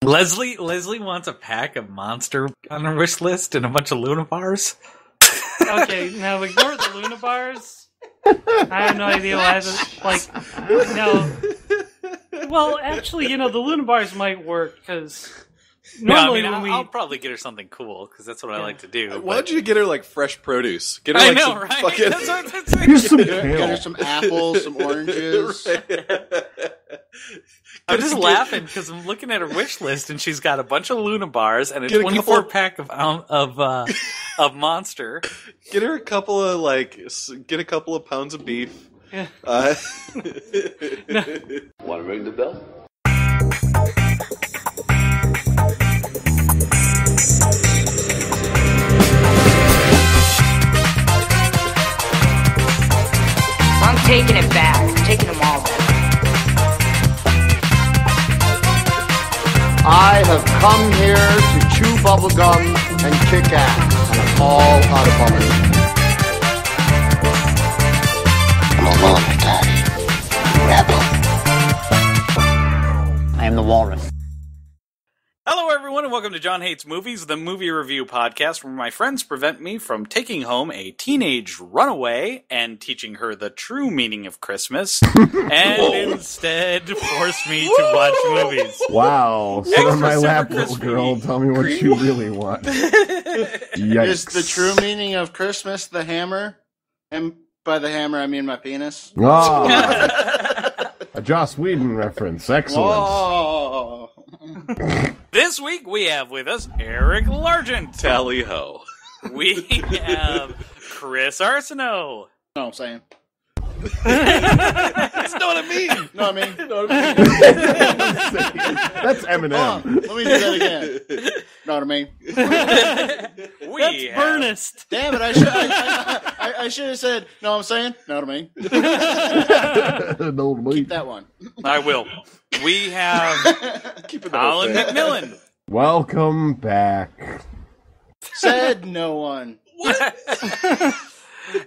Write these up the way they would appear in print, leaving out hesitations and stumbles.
Leslie wants a pack of Monster on her wish list and a bunch of Luna bars. Okay, now ignore the Luna bars. I have no idea why. No. Well, actually, the Luna bars might work because normally I'll probably get her something cool because that's what I like to do. Why don't you get her fresh produce? Get her some right? fucking. Here's some Get her some apples, some oranges. I'm just laughing because I'm looking at her wish list and she's got a bunch of Luna bars and a 24 pack of Monster. Get her a couple of pounds of beef. Yeah. Want to ring the bell? I'm taking it back. I'm taking them all back. I have come here to chew bubblegum and kick ass, and I'm all out of bubblegum. I'm a loner, Daddy. Rebel. I am the walrus. Hello, everyone, and welcome to John Hates Movies, the movie review podcast where my friends prevent me from taking home a teenage runaway and teaching her the true meaning of Christmas, and instead force me to watch movies. Wow. Sit on my lap, little girl. Tell me what you really want. Yikes. Is the true meaning of Christmas the hammer? And by the hammer, I mean my penis. Oh, a Joss Whedon reference. Excellent. Oh. This week we have with us Eric Largent. Tally ho. We have Chris Arsenault. Know what I'm saying? That's not what I mean. Know what I mean? That's Eminem. Let me do that again. Know what I mean? That's Ernest. Damn it! I should have said. Know what I'm saying? Know what I mean? Keep that one. I will. We have Colin McMillan. Welcome back. Said no one.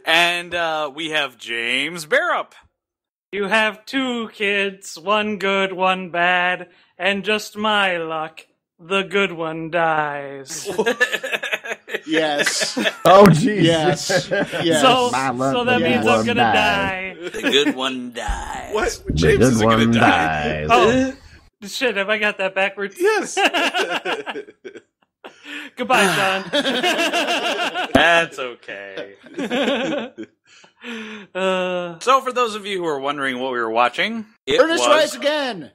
And we have James Barrup. You have two kids, one good, one bad, and just my luck, the good one dies. Yes. Oh, jeez. Yes. Yes. So that the means good I'm gonna die. The good one dies. What? The James good isn't going to one die. dies. Oh, shit, have I got that backwards? Yes. Goodbye, John. That's okay. So for those of you who are wondering what we were watching, Ernest Rise Again.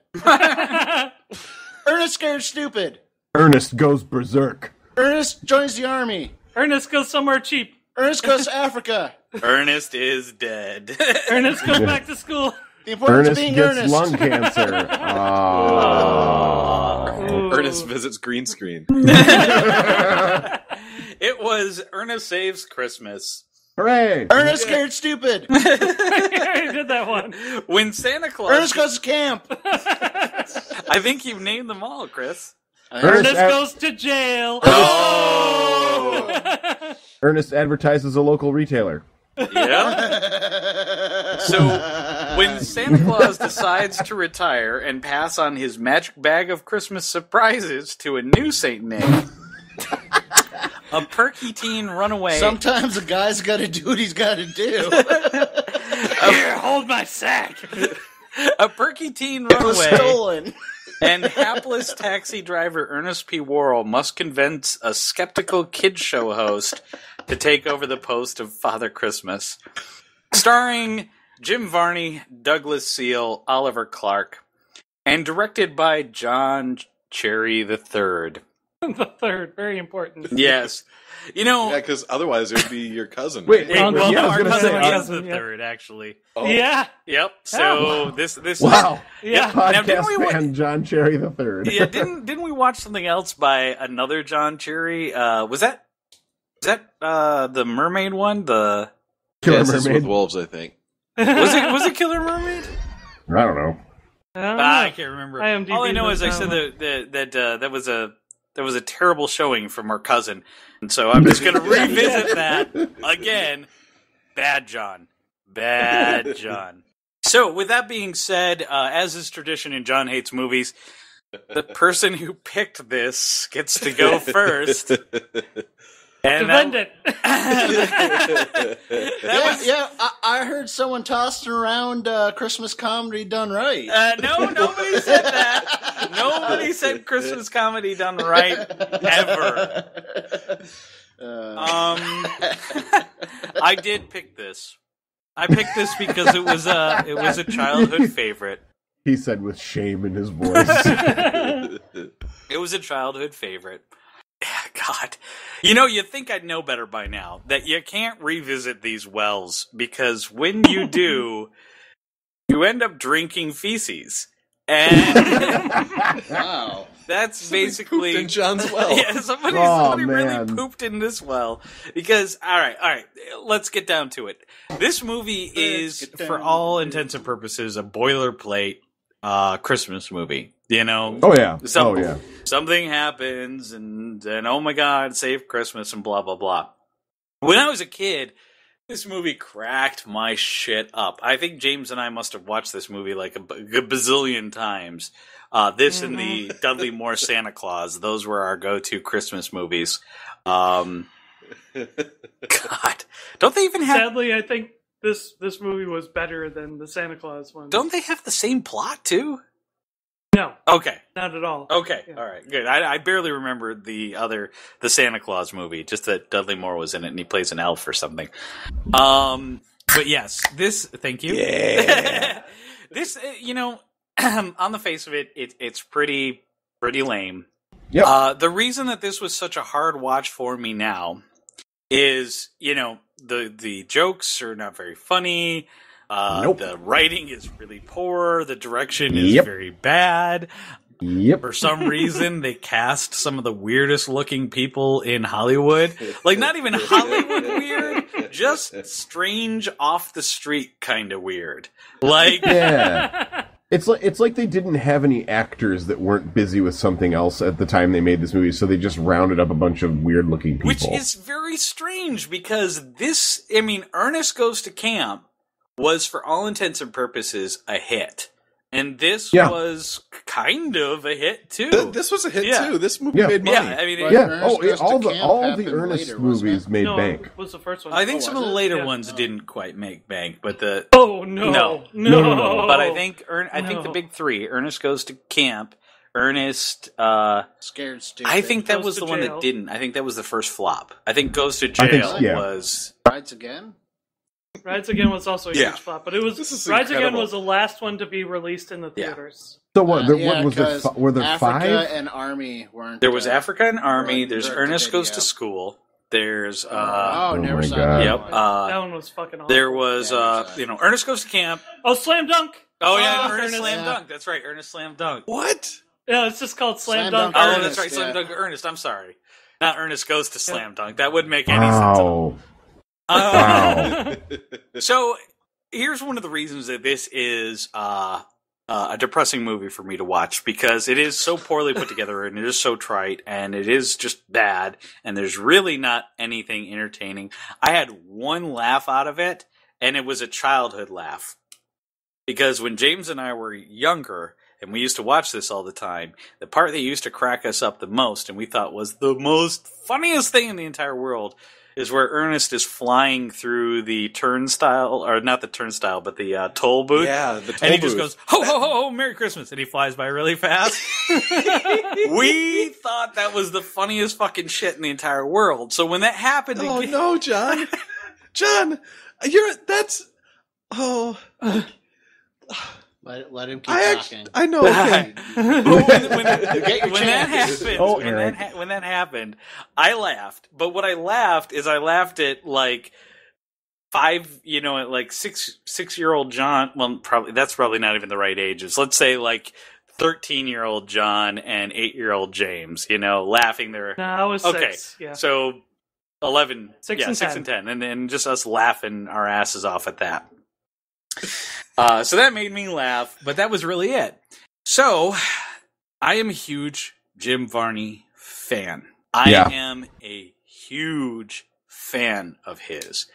Ernest Scared Stupid. Ernest goes berserk. Ernest joins the army. Ernest goes somewhere cheap. Ernest goes to Africa. Ernest is dead. Ernest goes back to school. The importance Ernest of being gets Ernest. lung cancer. Oh. Ernest visits green screen. It was Ernest Saves Christmas. Hooray! Ernest Scared Stupid. I did that one. When Santa Claus... Ernest goes to camp. I think you've named them all, Chris. Ernest goes to jail. Oh! Ernest advertises a local retailer. Yeah. So, when Santa Claus decides to retire and pass on his magic bag of Christmas surprises to a new Saint Nick, a perky teen runaway... Sometimes a guy's got to do what he's got to do. Here, hold my sack. A perky teen It was runaway stolen. and hapless taxi driver Ernest P. Worrell must convince a skeptical kid show host to take over the post of Father Christmas. Starring Jim Varney, Douglas Seal, Oliver Clark, and directed by John Cherry III. The third, very important. Yes. You know... Yeah, because otherwise it would be your cousin. Wait, right? Well, yeah, I was our gonna cousin say, is the yeah. third, actually. Oh. Yeah. Yep. So this Wow. Yeah. Now, didn't Podcast we fan John Cherry the Third. Yeah, didn't we watch something else by another John Cherry? Was that the mermaid one? The Killer Dances Mermaid. with Wolves, I think. was it Killer Mermaid? I don't know. I can't remember. IMDb All I know is I doesn't said that was a terrible showing from our cousin, and so I'm just going to revisit that again. Bad John. So, with that being said, as is tradition in John Hates Movies, the person who picked this gets to go first. And Defend it. I heard someone tossing around Christmas comedy done right. No, nobody said that. Nobody said Christmas comedy done right ever. I did pick this. I picked this because it was a childhood favorite. He said with shame in his voice. It was a childhood favorite. God. You'd think I'd know better by now that you can't revisit these wells because when you do, you end up drinking feces. And Wow. That's basically pooped in John's well. Yeah, somebody really pooped in this well. Because all right, let's get down to it. This movie is, for all intents and purposes, a boilerplate Christmas movie. Oh yeah. Something happens, and oh my God, save Christmas, and blah blah blah. When I was a kid, this movie cracked my shit up. I think James and I must have watched this movie like a bazillion times. This and the Dudley Moore Santa Claus; those were our go-to Christmas movies. God, don't they even have? Sadly, I think this movie was better than the Santa Claus one. Don't they have the same plot too? No. Okay. Not at all. Okay. Yeah. All right. Good. I barely remember the Santa Claus movie, just that Dudley Moore was in it and he plays an elf or something. But yes, thank you. Yeah. This, on the face of it, it's pretty lame. Yep. The reason that this was such a hard watch for me now is, the jokes are not very funny. Nope. The writing is really poor. The direction is very bad. Yep. For some reason, they cast some of the weirdest looking people in Hollywood. Like, not even Hollywood weird, just strange, off the street kind of weird. Like, yeah. It's like they didn't have any actors that weren't busy with something else at the time they made this movie, so they just rounded up a bunch of weird looking people. Which is very strange because Ernest Goes to Camp was, for all intents and purposes, a hit. And this was kind of a hit, too. This was a hit, too. This movie made money. Yeah, all the Ernest movies made bank. Was the first one? I think some of the later ones didn't quite make bank, but the... Oh, no. No. But I think the big three, Ernest Goes to Camp, Ernest... Scared Stupid. I think that was the one that didn't. I think that was the first flop. I think Goes to Jail was... Rides Again? Rides Again was also a huge flop, but it was Rides incredible. Again was the last one to be released in the theaters. So what? What was there? Were there Africa 5? and Army weren't. There was Africa and Army. weren't There's direct Ernest to Goes video. to School. There's never my saw God. that. Yep. one. That one was fucking awesome. There was Ernest Goes to Camp. Oh, Slam Dunk! Oh yeah, Ernest Ernest, Slam yeah. Dunk. That's right, Ernest Slam Dunk. What? Yeah, it's just called Slam Slam Dunk. Dunk Oh, Ernest, that's right, Slam yeah. Dunk Ernest. I'm sorry, not Ernest Goes to Slam Dunk. That wouldn't make any sense at all. Wow. So here's one of the reasons that this is a depressing movie for me to watch, because it is so poorly put together and it is so trite and it is just bad and there's really not anything entertaining. I had one laugh out of it, and it was a childhood laugh. Because when James and I were younger and we used to watch this all the time, the part that used to crack us up the most and we thought was the most funniest thing in the entire world is where Ernest is flying through the turnstile, or not the turnstile, but the toll booth. Yeah, the toll And he booth. just goes, ho, ho, ho, ho, Merry Christmas, and he flies by really fast. We thought that was the funniest fucking shit in the entire world. So when that happened Oh again... no, John! John, Let him keep talking. I know. Okay. when Eric. that happened, I laughed. But what I laughed is I laughed at like 6-year-old John. Well, that's probably not even the right ages. Let's say like 13-year-old John and 8-year-old James. Laughing their. No, I was 6. Yeah. So 11, 6 and 6 10. and 10, and then just us laughing our asses off at that. So that made me laugh, but that was really it. So, I am a huge Jim Varney fan. I am a huge fan of his.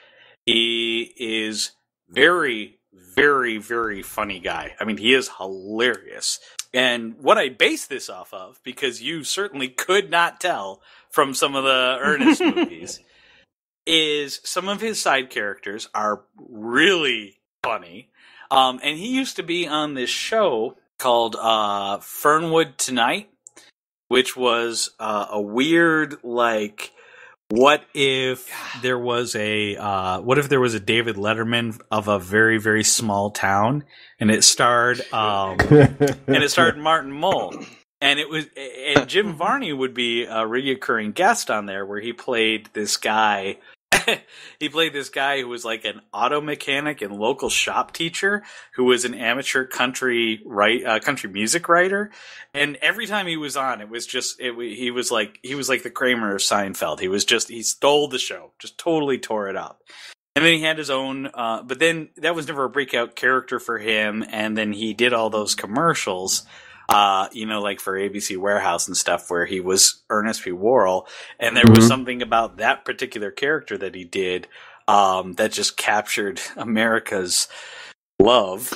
He is very, very, very funny guy. I mean, he is hilarious. And what I base this off of, because you certainly could not tell from some of the Ernest movies, is some of his side characters are really funny. And he used to be on this show called Fernwood Tonight, which was a weird, like, what if there was a David Letterman of a very, very small town, and it starred Martin Mull. And Jim Varney would be a reoccurring guest on there, where he played this guy. He played this guy who was like an auto mechanic and local shop teacher who was an amateur country music writer. And every time he was on, it was just he was like the Kramer of Seinfeld. He stole the show, just totally tore it up. And then he had his own, but then that was never a breakout character for him. And then he did all those commercials. Like for ABC Warehouse and stuff, where he was Ernest P. Worrell, and there was something about that particular character that he did that just captured America's love.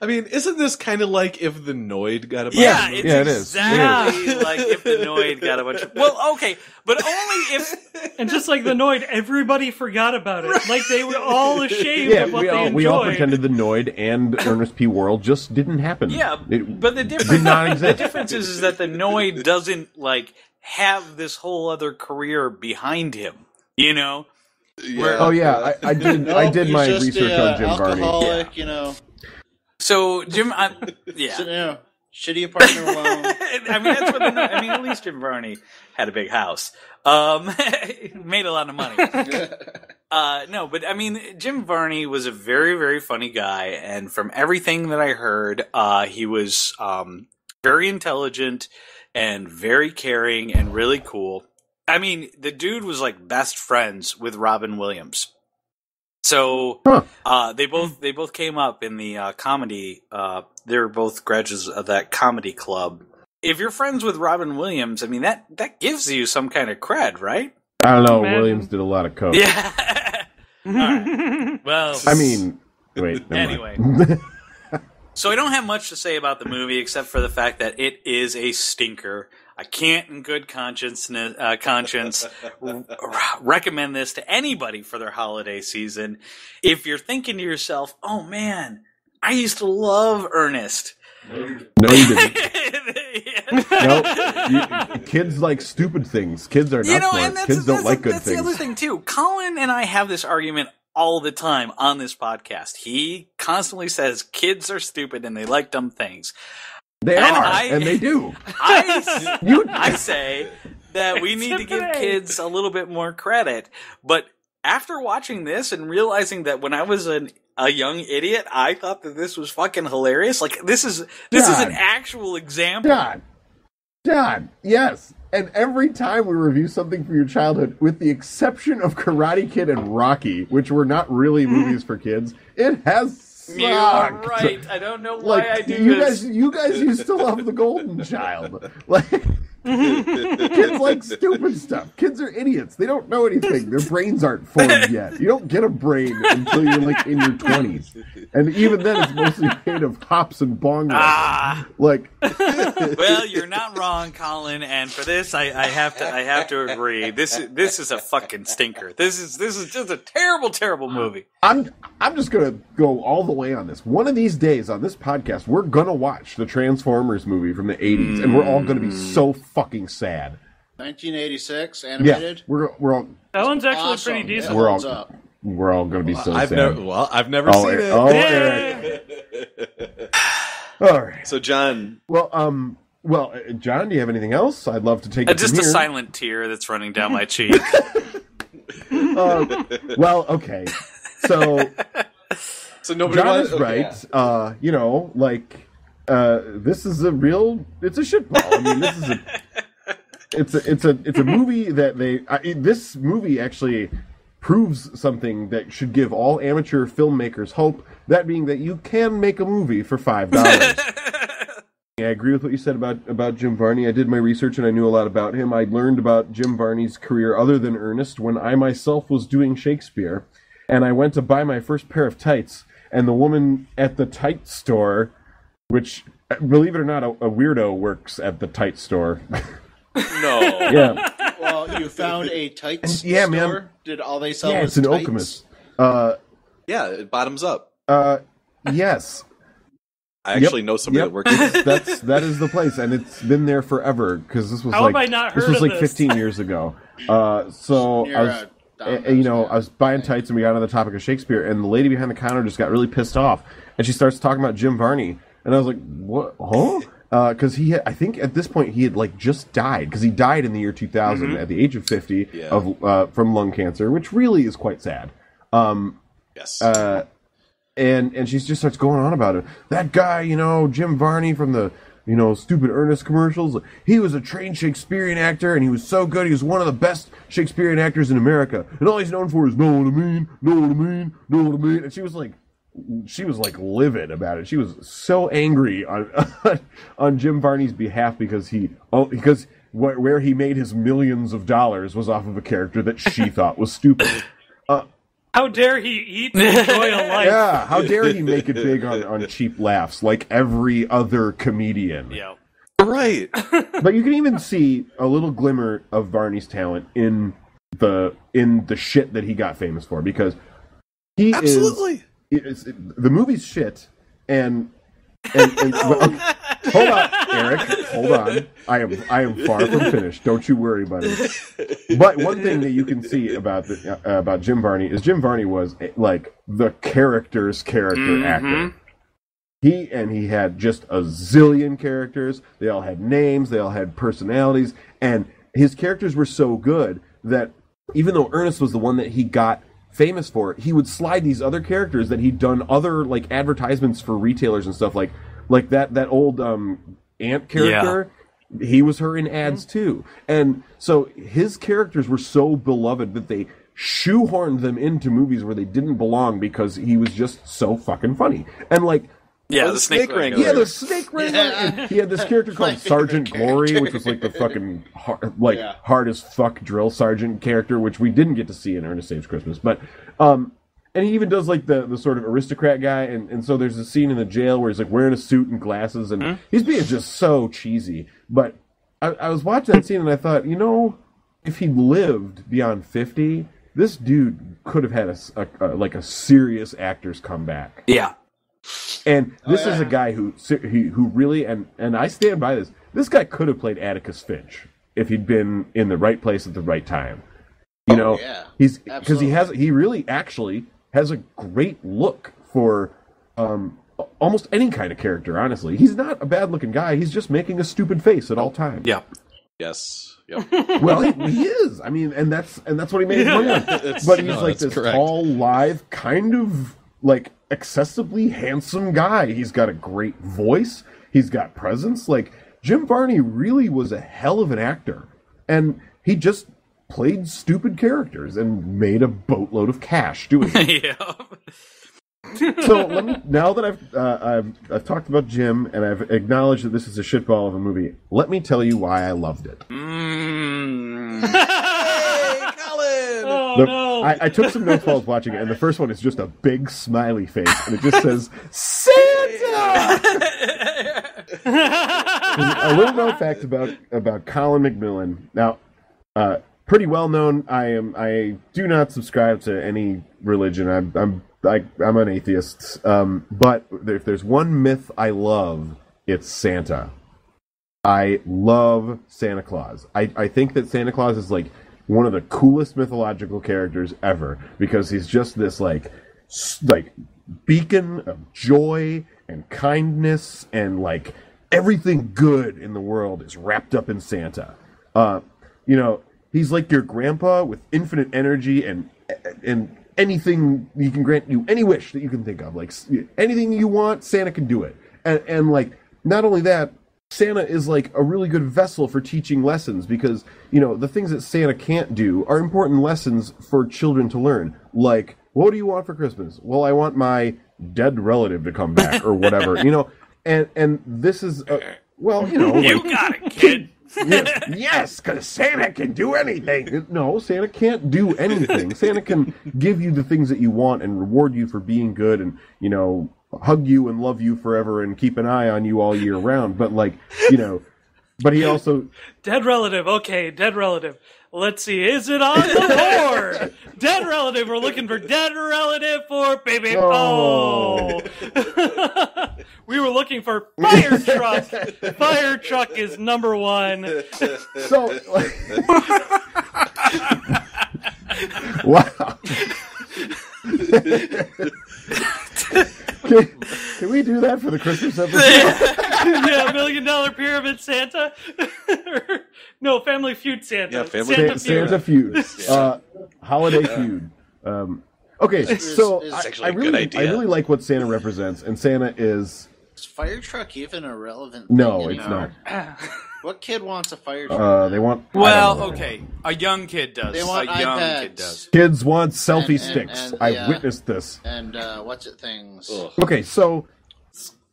I mean, isn't this kind of like if the Noid got a bunch Yeah, of it's movies? it is. exactly like if the Noid got a bunch of... Well, okay, but only if... And just like the Noid, everybody forgot about it. Like they were all ashamed of what they enjoyed. We all pretended the Noid and Ernest P. Worrell just didn't happen. Yeah, it but the difference, did not exist. The difference is that the Noid doesn't, like, have this whole other career behind him, you know? Yeah. Oh yeah, I did. I did my he's just research on Jim Varney. alcoholic, you know. So, Jim, shitty apartment alone. I mean, that's what at least Jim Varney had a big house. Made a lot of money. No, but I mean, Jim Varney was a very, very funny guy, and from everything that I heard, he was very intelligent and very caring and really cool. I mean, the dude was like best friends with Robin Williams. So they both came up in the comedy. They were both graduates of that comedy club. If you're friends with Robin Williams, I mean that gives you some kind of cred, right? I don't know. Man. Williams did a lot of coke. Yeah. All right. Well, I mean, wait. never Anyway. mind. So I don't have much to say about the movie except for the fact that it is a stinker. I can't, in good conscience, recommend this to anybody for their holiday season. If you're thinking to yourself, "Oh man, I used to love Ernest." No, you didn't. No, kids like stupid things. Kids are not smart. Kids don't like good that's things. the other thing too. Colin and I have this argument all the time on this podcast. He constantly says kids are stupid and they like dumb things. They are, and they do. I say that we need to give Except kids a little bit more credit. But after watching this and realizing that when I was a young idiot, I thought that this was fucking hilarious. Like, this is an actual example. Dad, yes. And every time we review something from your childhood, with the exception of Karate Kid and Rocky, which were not really movies for kids, it has sucked. You are right. I don't know why I do this. You guys used to love The Golden Child. Like, kids like stupid stuff. Kids are idiots. They don't know anything. Their brains aren't formed yet. You don't get a brain until you're like in your 20s. And even then, it's mostly made of hops and bong rips. Like, well, you're not wrong, Colin. And for this, I have to agree. This is a fucking stinker. This is just a terrible, terrible movie. I'm just gonna go all the way on this. One of these days on this podcast, we're gonna watch the Transformers movie from the 80s, and we're all gonna be so fucking sad. 1986 animated. Yeah, we're all That one's actually Awesome. pretty decent. It We're holds all- up. we're all gonna be so I've sad. never seen it. Eric. All right. So, John, Well, John, do you have anything else? I'd love to take it Just from a here. silent tear that's running down my cheek. Well, okay. So nobody John wants is right. This is it's a shitball. I mean, it's a movie that this movie actually proves something that should give all amateur filmmakers hope. That being that you can make a movie for $5. I agree with what you said about Jim Varney. I did my research and I knew a lot about him. I learned about Jim Varney's career other than Ernest when I myself was doing Shakespeare. And I went to buy my first pair of tights. and the woman at the tight store, which, believe it or not, a weirdo works at the tight store. No. Yeah. Well, you found a tights Yeah, store? man. Did all they sell Yeah, was it's an tights? Okemos. Yeah, it bottoms up. Yes. I actually know somebody that works there. That is the place, and it's been there forever, because this was How have I not this heard was of like this? 15 years ago. So Near, I was, I was buying tights, and we got on the topic of Shakespeare, and the lady behind the counter just got really pissed off, and she starts talking about Jim Varney, and I was like, "What? Huh?" Because I think at this point he had like just died, because he died in the year 2000 at the age of 50 from lung cancer, which really is quite sad. Yes. And she just starts going on about it. That guy, Jim Varney from the, stupid Ernest commercials, he was a trained Shakespearean actor, and he was so good. He was one of the best Shakespearean actors in America. And all he's known for is, know what I mean, know what I mean, know what I mean. And she was like livid about it. She was so angry on Jim Varney's behalf because where he made his millions of dollars was off of a character that she thought was stupid. How dare he eat and enjoy a life? Yeah, how dare he make it big on cheap laughs like every other comedian. Yeah. Right. But you can even see a little glimmer of Varney's talent in the shit that he got famous for, because he Absolutely. The movie's shit, and hold on, Eric, hold on. I am far from finished. Don't you worry, buddy. But one thing that you can see about Jim Varney is Jim Varney was like the character's character actor. He had just a zillion characters. They all had names. They all had personalities, and his characters were so good that even though Ernest was the one that he got famous for, he would slide these other characters that he'd done other like advertisements for retailers and stuff, like that old aunt character. Yeah. He was her in ads too, and so his characters were so beloved that they shoehorned them into movies where they didn't belong because he was just so fucking funny. And like, yeah, the Snake Wrangler. Yeah, the Snake Wrangler. And he had this character called Sergeant Glory, which was like the fucking hard as fuck drill sergeant character, which we didn't get to see in Ernest Saves Christmas. But and he even does like the sort of aristocrat guy, and so there's a scene in the jail where he's like wearing a suit and glasses, and he's being just so cheesy. But I was watching that scene and I thought, if he lived beyond 50, this dude could have had a serious actor's comeback. Yeah. And this is a guy who really, and I stand by this. This guy could have played Atticus Finch if he'd been in the right place at the right time. He's because he really actually has a great look for almost any kind of character. Honestly, he's not a bad looking guy. He's just making a stupid face at all times. Yeah. Yes. Yep. Well, he is. I mean, and that's what he made his money on. But he's this correct. Tall, lithe, kind of like accessibly handsome guy. He's got a great voice. He's got presence. Like, Jim Varney really was a hell of an actor, and he just played stupid characters and made a boatload of cash doing it. Yeah. So now that I've talked about Jim and I've acknowledged that this is a shitball of a movie, let me tell you why I loved it. Hey, Colin! Oh, no. I took some notes while I was watching it, and the first one is just a big smiley face, and it just says, Santa! A little known fact about Colin McMillan. Now, pretty well known. I do not subscribe to any religion. I'm an atheist. But if there's one myth I love, it's Santa. I love Santa Claus. I think that Santa Claus is like one of the coolest mythological characters ever, because he's just this like beacon of joy and kindness, and like everything good in the world is wrapped up in Santa. He's like your grandpa with infinite energy and anything he can grant you, any wish that you can think of. Like anything you want, Santa can do it. And like, not only that, Santa is like a really good vessel for teaching lessons, because, the things that Santa can't do are important lessons for children to learn. Like, what do you want for Christmas? Well, I want my dead relative to come back, or whatever, and this is, you got it, kid. Yes, because Santa can do anything. No, Santa can't do anything. Santa can give you the things that you want and reward you for being good and, hug you and love you forever and keep an eye on you all year round. But, but he also... Dead relative. Okay, dead relative. Let's see. Is it on the board? Dead relative. We're looking for dead relative for baby. Oh. We were looking for fire truck. Fire truck is number one. So, wow. Can we do that for the Christmas episode? Yeah, $1 Million Pyramid Santa. No, Family Feud Santa. Yeah, Santa Feud. Feud. Holiday Feud. Okay, so I really like what Santa represents, and Santa is... Is fire truck even a relevant No, thing it's anymore? not. What kid wants a fire truck? They want... Well, okay, a young kid does. They want a young iPads. kid does. Kids want selfie sticks. I've witnessed this. And what's it things? Ugh. Okay, so...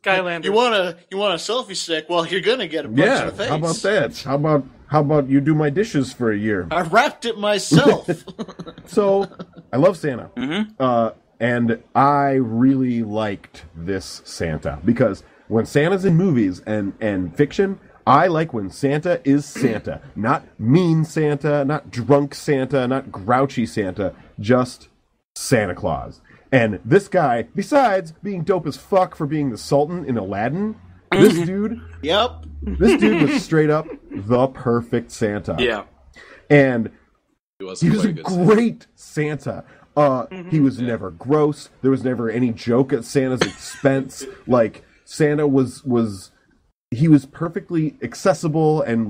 Skylander. You want a selfie stick? Well, you're gonna get a punch in the face. How about that? How about you do my dishes for a year? I wrapped it myself. So, I love Santa. Mm-hmm. And I really liked this Santa. Because when Santa's in movies and fiction, I like when Santa is Santa. Not mean Santa, not drunk Santa, not grouchy Santa. Just Santa Claus. And this guy, besides being dope as fuck for being the Sultan in Aladdin, this dude... Yep. This dude was straight up the perfect Santa. Yeah. And He was a great Santa. He was never gross. There was never any joke at Santa's expense. Like, Santa was he was perfectly accessible and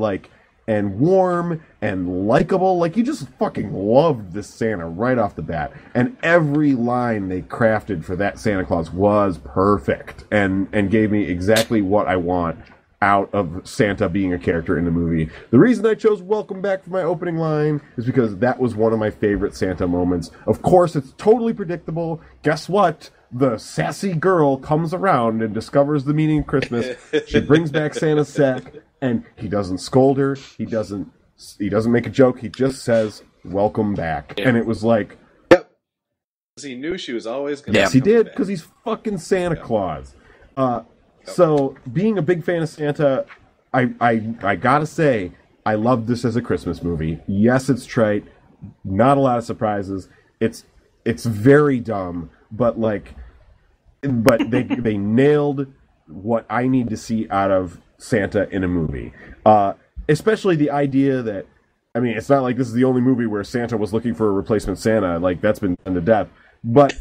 warm and likable. Like, you just fucking loved this Santa right off the bat. And every line they crafted for that Santa Claus was perfect and gave me exactly what I want out of Santa being a character in the movie. The reason I chose Welcome Back for my opening line is because that was one of my favorite Santa moments. Of course, it's totally predictable. Guess what? The sassy girl comes around and discovers the meaning of Christmas. She brings back Santa's sack, and he doesn't scold her. He doesn't make a joke. He just says, "Welcome back." Yeah. And it was like... Yep. Because he knew she was always going to... Yes, he did, because he's fucking Santa Claus. So, being a big fan of Santa, I gotta say, I love this as a Christmas movie. Yes, it's trite. Not a lot of surprises. It's very dumb, but they nailed what I need to see out of Santa in a movie. Especially the idea that, I mean, it's not like this is the only movie where Santa was looking for a replacement Santa. Like, that's been done to death. But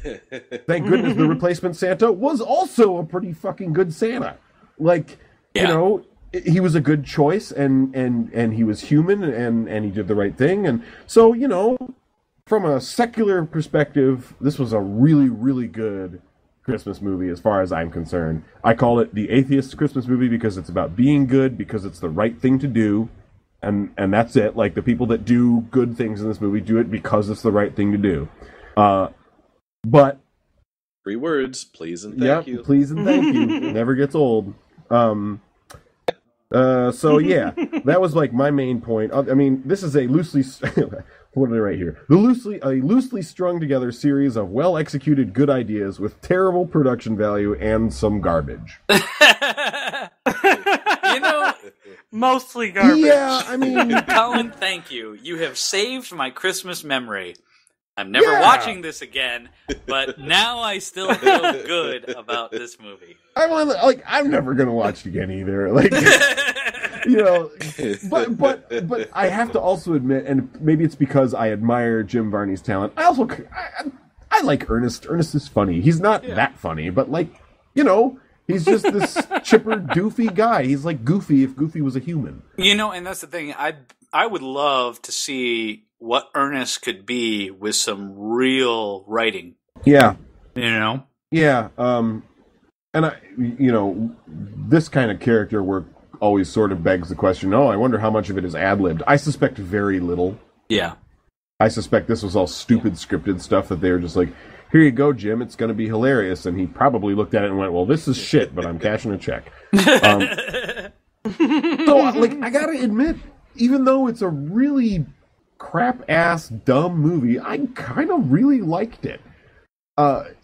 thank goodness the replacement Santa was also a pretty fucking good Santa. Like, he was a good choice and he was human and he did the right thing. And so, from a secular perspective, this was a really, really good Christmas movie as far as I'm concerned. I call it the atheist Christmas movie because it's about being good, because it's the right thing to do. And that's it. Like, the people that do good things in this movie do it because it's the right thing to do. But 3 words, please and thank you. Please and thank you. Never gets old. So yeah, that was like my main point. I mean, this is a loosely what did I write here? A loosely strung together series of well executed good ideas with terrible production value and some garbage. Mostly garbage. Yeah, I mean, Colin, thank you. You have saved my Christmas memory. I'm never watching this again, but now I still feel good about this movie. I'm never gonna watch it again either. Like, but I have to also admit, and maybe it's because I admire Jim Varney's talent. I like Ernest. Ernest is funny. He's not that funny, but he's just this chipper, doofy guy. He's like Goofy if Goofy was a human. And that's the thing. I would love to see what Ernest could be with some real writing. Yeah. Yeah. And this kind of character work always sort of begs the question, I wonder how much of it is ad-libbed. I suspect very little. Yeah. I suspect this was all stupid scripted stuff that they were just like, here you go, Jim, it's going to be hilarious. And he probably looked at it and went, well, this is shit, but I'm cashing a check. So, like, I gotta admit, even though it's a really crap-ass, dumb movie, I kind of really liked it.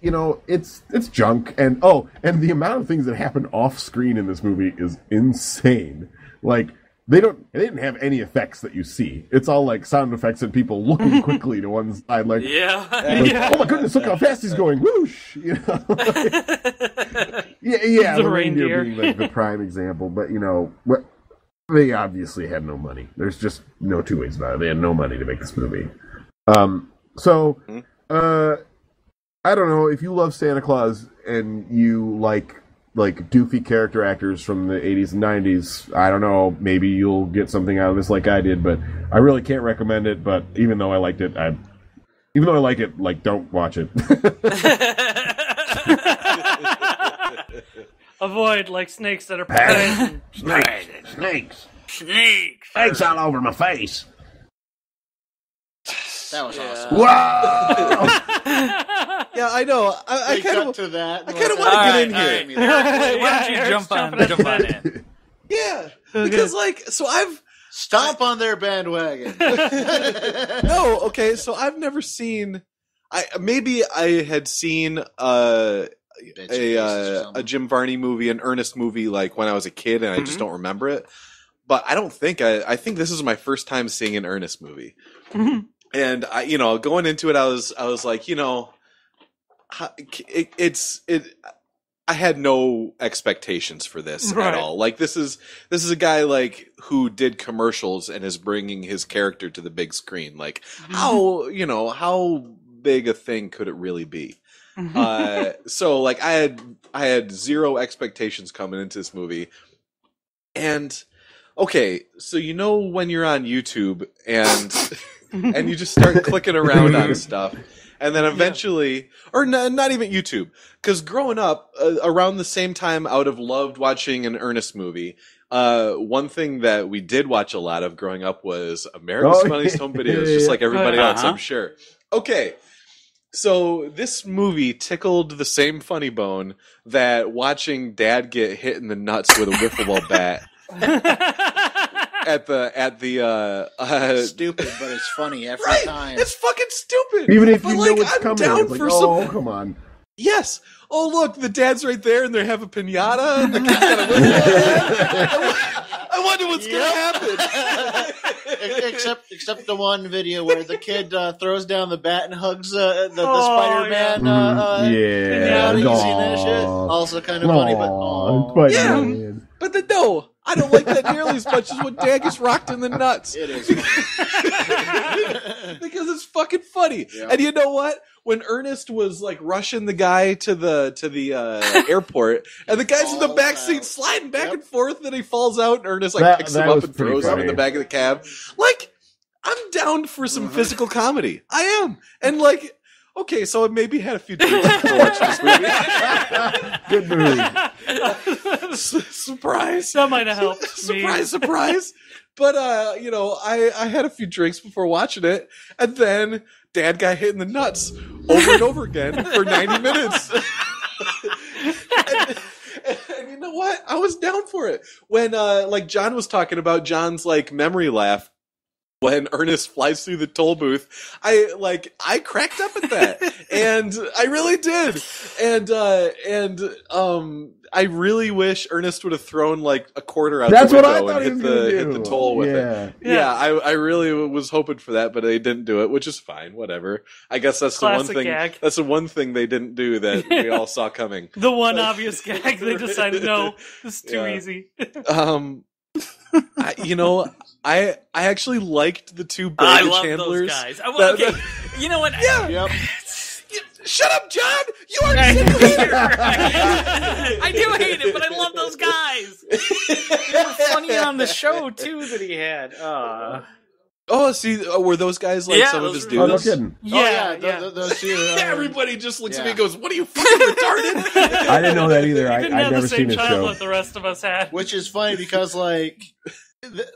You know, it's junk, and the amount of things that happen off-screen in this movie is insane. Like, they didn't have any effects that you see. It's all like sound effects and people looking quickly to one side, like, oh my goodness, look how fast he's going, whoosh! You know, the reindeer being like the prime example. But you know, they obviously had no money. There's just no two ways about it. They had no money to make this movie. I don't know if you love Santa Claus and you like doofy character actors from the 80s and 90s. I don't know. Maybe you'll get something out of this like I did, but I really can't recommend it. But even though I liked it, like, don't watch it. Avoid like snakes that are poison. Snakes all over my face. That was awesome. Wow! Yeah, I know. I kind of want to get in here. Why don't you jump on in? Yeah, because I've stomp on their bandwagon. No, okay. So I've never seen. Maybe I had seen a Jim Varney movie, an Ernest movie, like when I was a kid, and I just don't remember it. But I don't think I think this is my first time seeing an Ernest movie. And going into it, I was like, I had no expectations for this at all. Like this is a guy like who did commercials and is bringing his character to the big screen. Like how big a thing could it really be? So like I had zero expectations coming into this movie. And okay, so when you're on YouTube and and you just start clicking around on stuff. And then eventually, or not even YouTube, because growing up, around the same time I would have loved watching an Ernest movie. One thing that we did watch a lot of growing up was America's Funniest Home Videos, just like everybody else, I'm sure. Okay, so this movie tickled the same funny bone that watching Dad get hit in the nuts with a wiffle ball bat. At the stupid, but it's funny every time. It's fucking stupid. Even if you know it's coming, it's like, come on. Yes. Oh, look, the dad's right there, and they have a pinata, and the kid's got a whiffle. I wonder what's going to happen. Except the one video where the kid throws down the bat and hugs the Spider-Man. Yeah. You seen that shit? Also kind of funny, but Spider-Man. But no, I don't like that nearly as much as when Dad gets rocked in the nuts. It is. Because it's fucking funny. Yeah. And you know what? When Ernest was like rushing the guy to the airport, and the guy's in the back seat sliding back and forth, and he falls out, and Ernest picks him up and throws him in the back of the cab. Like, I'm down for some physical comedy. I am. And okay, so I maybe had a few drinks before watching this movie. Good movie. Surprise. That might have helped. Surprise. But, I had a few drinks before watching it, and then Dad got hit in the nuts over and over again for 90 minutes. And you know what? I was down for it. When, John was talking about John's, memory laugh, when Ernest flies through the toll booth, I cracked up at that, and I really did, and I really wish Ernest would have thrown a quarter out the window and hit the toll with it. Yeah, I really was hoping for that, but they didn't do it, which is fine. Whatever. I guess that's Classic the one thing. Gag. That's the one thing they didn't do that we all saw coming. The one obvious gag they decided, no, this is too easy. I actually liked the two baggage handlers. Those guys. Okay, you know what? Yeah. Yep. Shut up, John! You already said you hate it! I do hate it, but I love those guys. They were funny on the show, too, that he had. Oh, see, were those guys some of his dudes? No kidding. Those two. Everybody just looks at me and goes, what are you, fucking retarded? I didn't know that either. I've never seen his show. That the rest of us had. Which is funny because,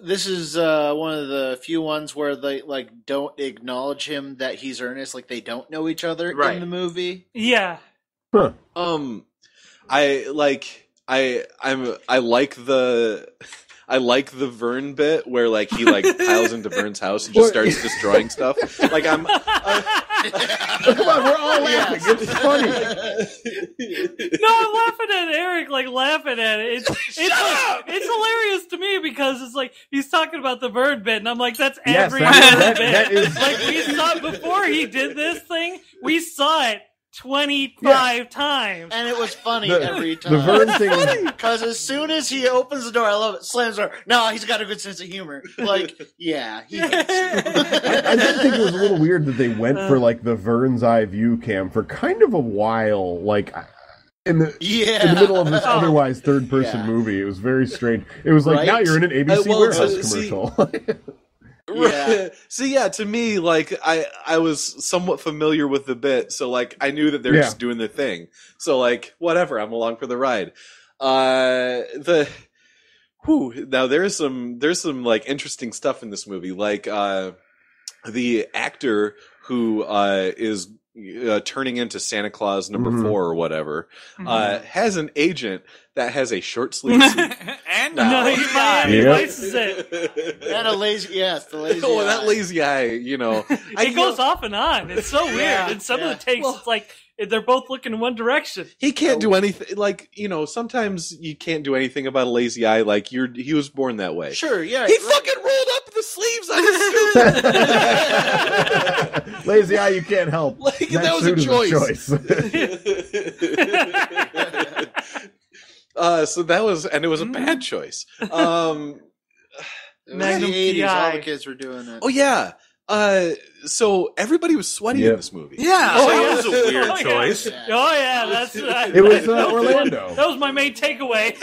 this is one of the few ones where they don't acknowledge him that he's Ernest. They don't know each other in the movie. Yeah. Huh. I like the I like the Vern bit where like he like piles into Vern's house and just starts destroying stuff. Like come on, we're all laughing. It's funny. No, I'm laughing at Eric, like laughing at it. It's hilarious to me because it's like he's talking about the Vern bit, and I'm like, that's every Vern bit. That is... Like we saw before he did this thing, we saw it 25 times, and it was funny every time. The Vern thing, because as soon as he opens the door, I love it. Slams the door. No, he's got a good sense of humor. Like, yeah, he hates you. I did think it was a little weird that they went for like the Vern's eye view cam for kind of a while, like. In the middle of this otherwise third-person movie, it was very strange. It was like, now you're in an ABC warehouse commercial. Yeah. See, to me, like I was somewhat familiar with the bit, so like I knew that they're just doing their thing. So like whatever, I'm along for the ride. Now there's some like interesting stuff in this movie. Like the actor who is turning into Santa Claus number 4 or whatever has an agent that has a short sleeve suit. And he places it. And a lazy, the lazy oh, eye. that lazy eye, you know. It goes off and on. It's so weird. And some of the takes, it's like they're both looking in one direction. He can't do anything. Like, you know, sometimes you can't do anything about a lazy eye. Like, he was born that way. Sure, yeah. He fucking rolled up the sleeves on his suit. Lazy eye, you can't help. Like, that was a choice. So that was, and it was a bad choice. It was the 80s, all the kids were doing it. Oh, yeah. So everybody was sweaty in this movie. Yeah, that was a weird choice. Yeah. Oh yeah, that's it was Orlando. That was my main takeaway.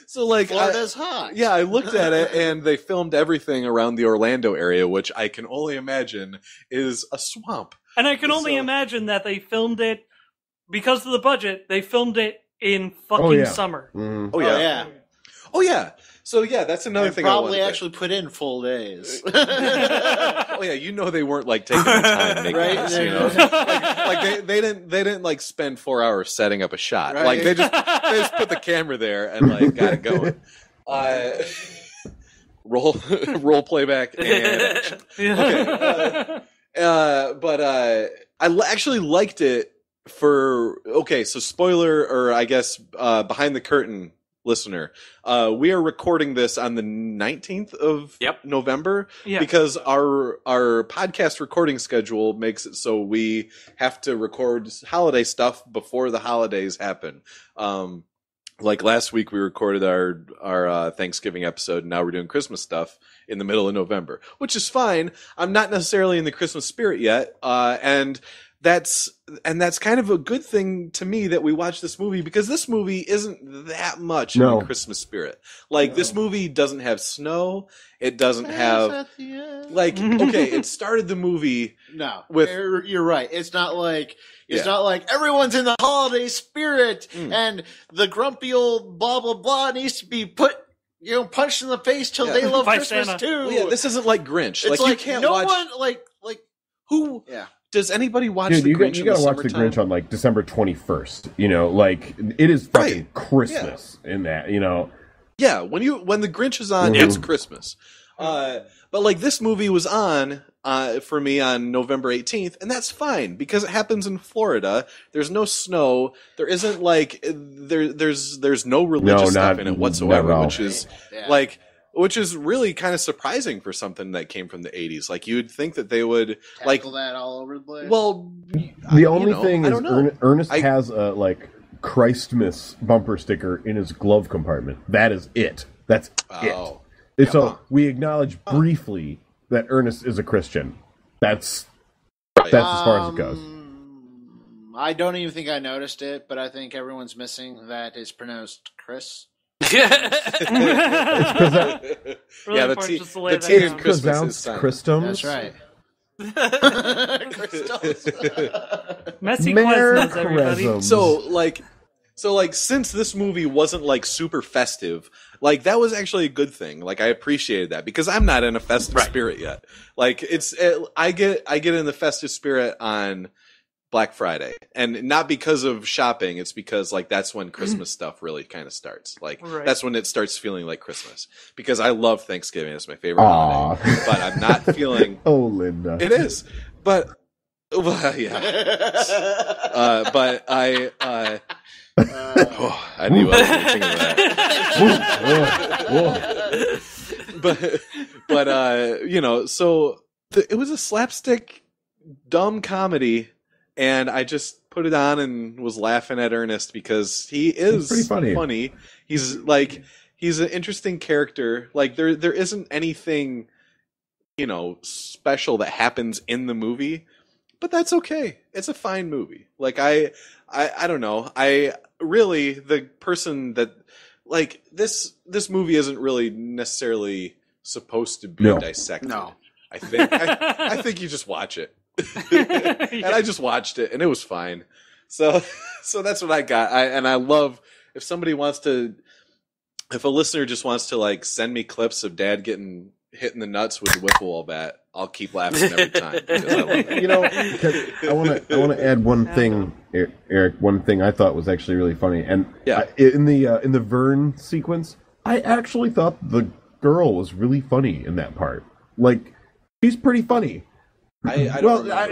So like, Florida's hot. Yeah, I looked at it, and they filmed everything around the Orlando area, which I can only imagine is a swamp. And I can only imagine that they filmed it because of the budget. They filmed it in fucking summer. Oh yeah. Oh yeah. So yeah, that's another thing. Probably actually put in full days. Oh yeah, you know they weren't like taking the time making this, you know. Like they didn't like spend 4 hours setting up a shot. Right. Like they just put the camera there and like got it going. Roll playback and action. Okay. But I actually liked it for so spoiler, or I guess behind the curtain listener, we are recording this on the 19th of November because our podcast recording schedule makes it so we have to record holiday stuff before the holidays happen. Like last week we recorded our Thanksgiving episode, and now we're doing Christmas stuff in the middle of November, which is fine. I'm not necessarily in the Christmas spirit yet, and that's kind of a good thing to me that we watch this movie, because this movie isn't that much in the Christmas spirit. Like this movie doesn't have snow. It doesn't have like it started the movie. No, with you're right. It's not like not like everyone's in the holiday spirit and the grumpy old blah blah blah needs to be put. You know, punched in the face till they love Christmas Santa. too. Well, this isn't like Grinch. It's like you can't no watch. one like who. Yeah. Does anybody watch Dude, the Grinch? You gotta watch the Grinch on like December 21st. You know, like it is fucking Christmas in that. You know. Yeah, when the Grinch is on, it's Christmas. But like this movie was on for me on November 18th, and that's fine because it happens in Florida. There's no snow. There isn't like there's no religious stuff in it whatsoever, which is really kind of surprising for something that came from the 80s. Like you'd think that they would tackle that all over the place. Well, the only thing is Ernest has a like Christmas bumper sticker in his glove compartment. That is it. That's it. So we acknowledge briefly that Ernest is a Christian. That's as far as it goes. I don't even think I noticed it, but I think everyone's missing that is pronounced Chris. It's really the T in Christmas is Christums. That's right. Messy questions, everybody. So like since this movie wasn't like super festive, like that was actually a good thing. Like I appreciated that because I'm not in a festive spirit yet. Like I get in the festive spirit on Black Friday, and not because of shopping. It's because like that's when Christmas stuff really kind of starts. Like that's when it starts feeling like Christmas. Because I love Thanksgiving; it's my favorite holiday. But I'm not feeling. Oh, Linda, it is. But well, yeah. But I. I knew I was thinking of that. but you know, so it was a slapstick, dumb comedy. And I just put it on and was laughing at Ernest because he is pretty funny. He's an interesting character. Like there isn't anything, you know, special that happens in the movie, but that's okay. It's a fine movie. Like I don't know. I really the person that like this movie isn't really necessarily supposed to be dissected. No. I think you just watch it. And I just watched it and it was fine. So that's what I got. I love if somebody wants to, if a listener just wants to like send me clips of Dad getting hit in the nuts with a wiffle bat, I'll keep laughing every time because I love it. You know, I want to add one thing, Eric. One thing I thought was actually really funny, and in the Vern sequence, I actually thought the girl was really funny in that part. Like, she's pretty funny.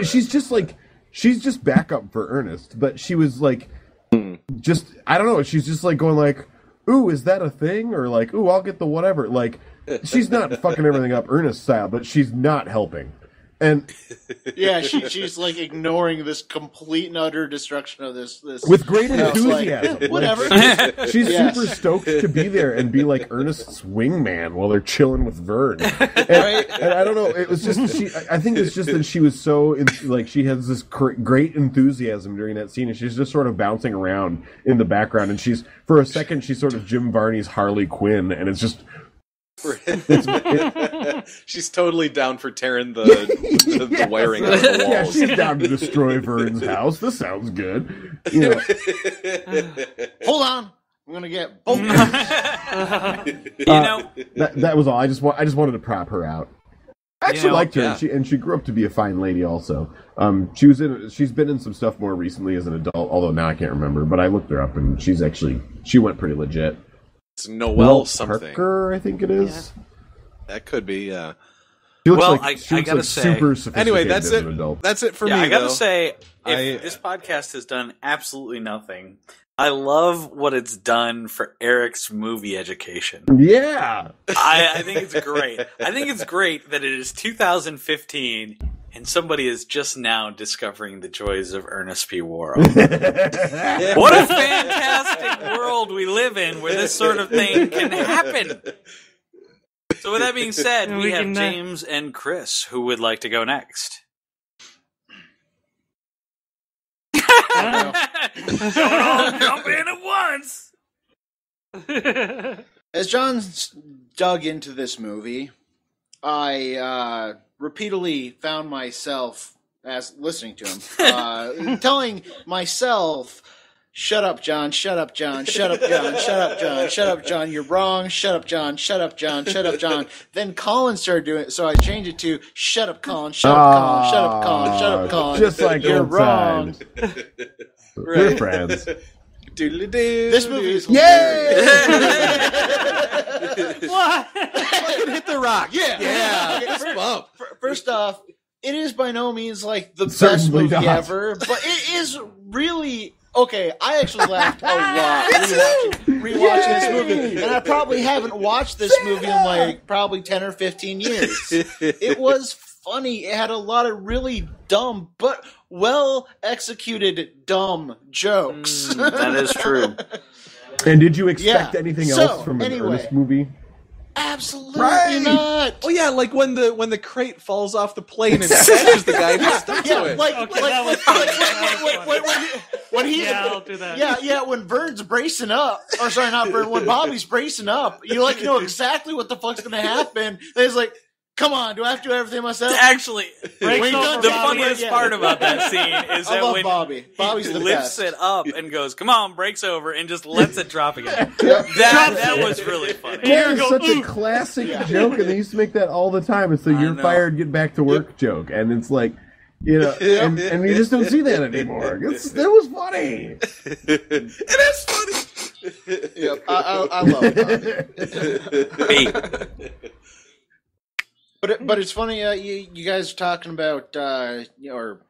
She's just backup for Ernest, but she was like, just I don't know. She's just like going like, "Ooh, is that a thing?" Or like, "Ooh, I'll get the whatever." Like, she's not fucking everything up Ernest style, but she's not helping. And yeah, she's like ignoring this complete and utter destruction of this with great enthusiasm. Like, whatever. She's super stoked to be there and be like Ernest's wingman while they're chilling with Vern. And I don't know. It was just I think it's just that she was so like she has this great enthusiasm during that scene, and she's just sort of bouncing around in the background. And she's for a second she's sort of Jim Varney's Harley Quinn, and it's just. She's totally down for tearing the wiring out of the walls. Yeah, she's down to destroy Vern's house. This sounds good. You know. Hold on, I'm gonna get both. That was all. I just wanted to prop her out. I actually liked her, and she grew up to be a fine lady. Also, she's been in some stuff more recently as an adult. Although now I can't remember, but I looked her up, and she went pretty legit. It's Noelle something. Parker, I think it is. Yeah. That could be, yeah. She looks I gotta say. Super sophisticated anyway, that's as it. An adult. That's it for me. I gotta say, if this podcast has done absolutely nothing, I love what it's done for Eric's movie education. Yeah, I think it's great. I think it's great that it is 2015. And somebody is just now discovering the joys of Ernest P. Worrell. What a fantastic world we live in where this sort of thing can happen. So with that being said, we have James and Chris who would like to go next. Don't all jump in at once! As John dug into this movie, I repeatedly found myself, as listening to him, telling myself, "Shut up, John, shut up, John, shut up, John, shut up, John, shut up, John, you're wrong, shut up, John, shut up, John, shut up, John." Then Colin started doing it, so I changed it to, "Shut up, Colin, shut up, Colin, shut up, Colin, shut up, Colin, just like you're wrong." We're friends. This movie is what? Fucking hit the rock. Yeah. First off, it is by no means like the best movie ever, but it is really okay. I actually laughed a lot rewatching this movie, and I probably haven't watched this movie in like probably 10 or 15 years. It was funny. It had a lot of really dumb but well executed dumb jokes. That is true. And did you expect anything else from an Ernest movie? Absolutely not. Oh yeah, like when the crate falls off the plane and smashes the guy who's stuck to it. I'll do that. Yeah, when Vern's bracing up, or sorry, not Vern, when Bobby's bracing up, you like know exactly what the fuck's gonna happen. And it's like, come on, do I have to do everything myself? Actually, the funniest part about that scene is that when Bobby's he the lifts best. it up and goes, "Come on," breaks over and just lets it drop again. That was really funny. That is such a classic joke, and they used to make that all the time. It's the "you're fired, get back to work" joke, and it's like, You know, and you just don't see that anymore. That was funny. It is funny. Yep, I love it. But it's funny. You guys are talking about or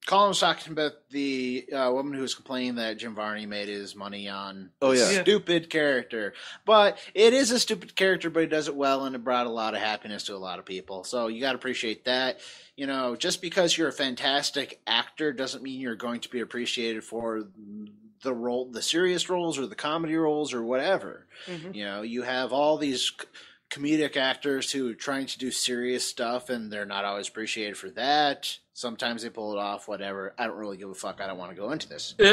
Colin was talking about the woman who was complaining that Jim Varney made his money on stupid character. But it is a stupid character, but he does it well, and it brought a lot of happiness to a lot of people. So you got to appreciate that. You know, just because you're a fantastic actor doesn't mean you're going to be appreciated for the serious roles or the comedy roles or whatever. Mm-hmm. You know, you have all these comedic actors who are trying to do serious stuff, and they're not always appreciated for that. Sometimes they pull it off, whatever. I don't really give a fuck. I don't want to go into this. What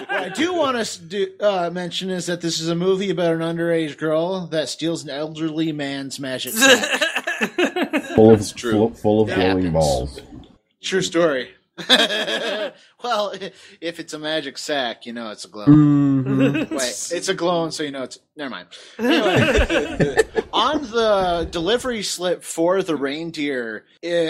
I do want to mention is that this is a movie about an underage girl that steals an elderly man's magic sack. full of glowing balls. True story. Well, if it's a magic sack, you know it's a glow. Mm-hmm. Wait, it's a glowing, so you know it's... Never mind. Anyway, on the delivery slip for the reindeer,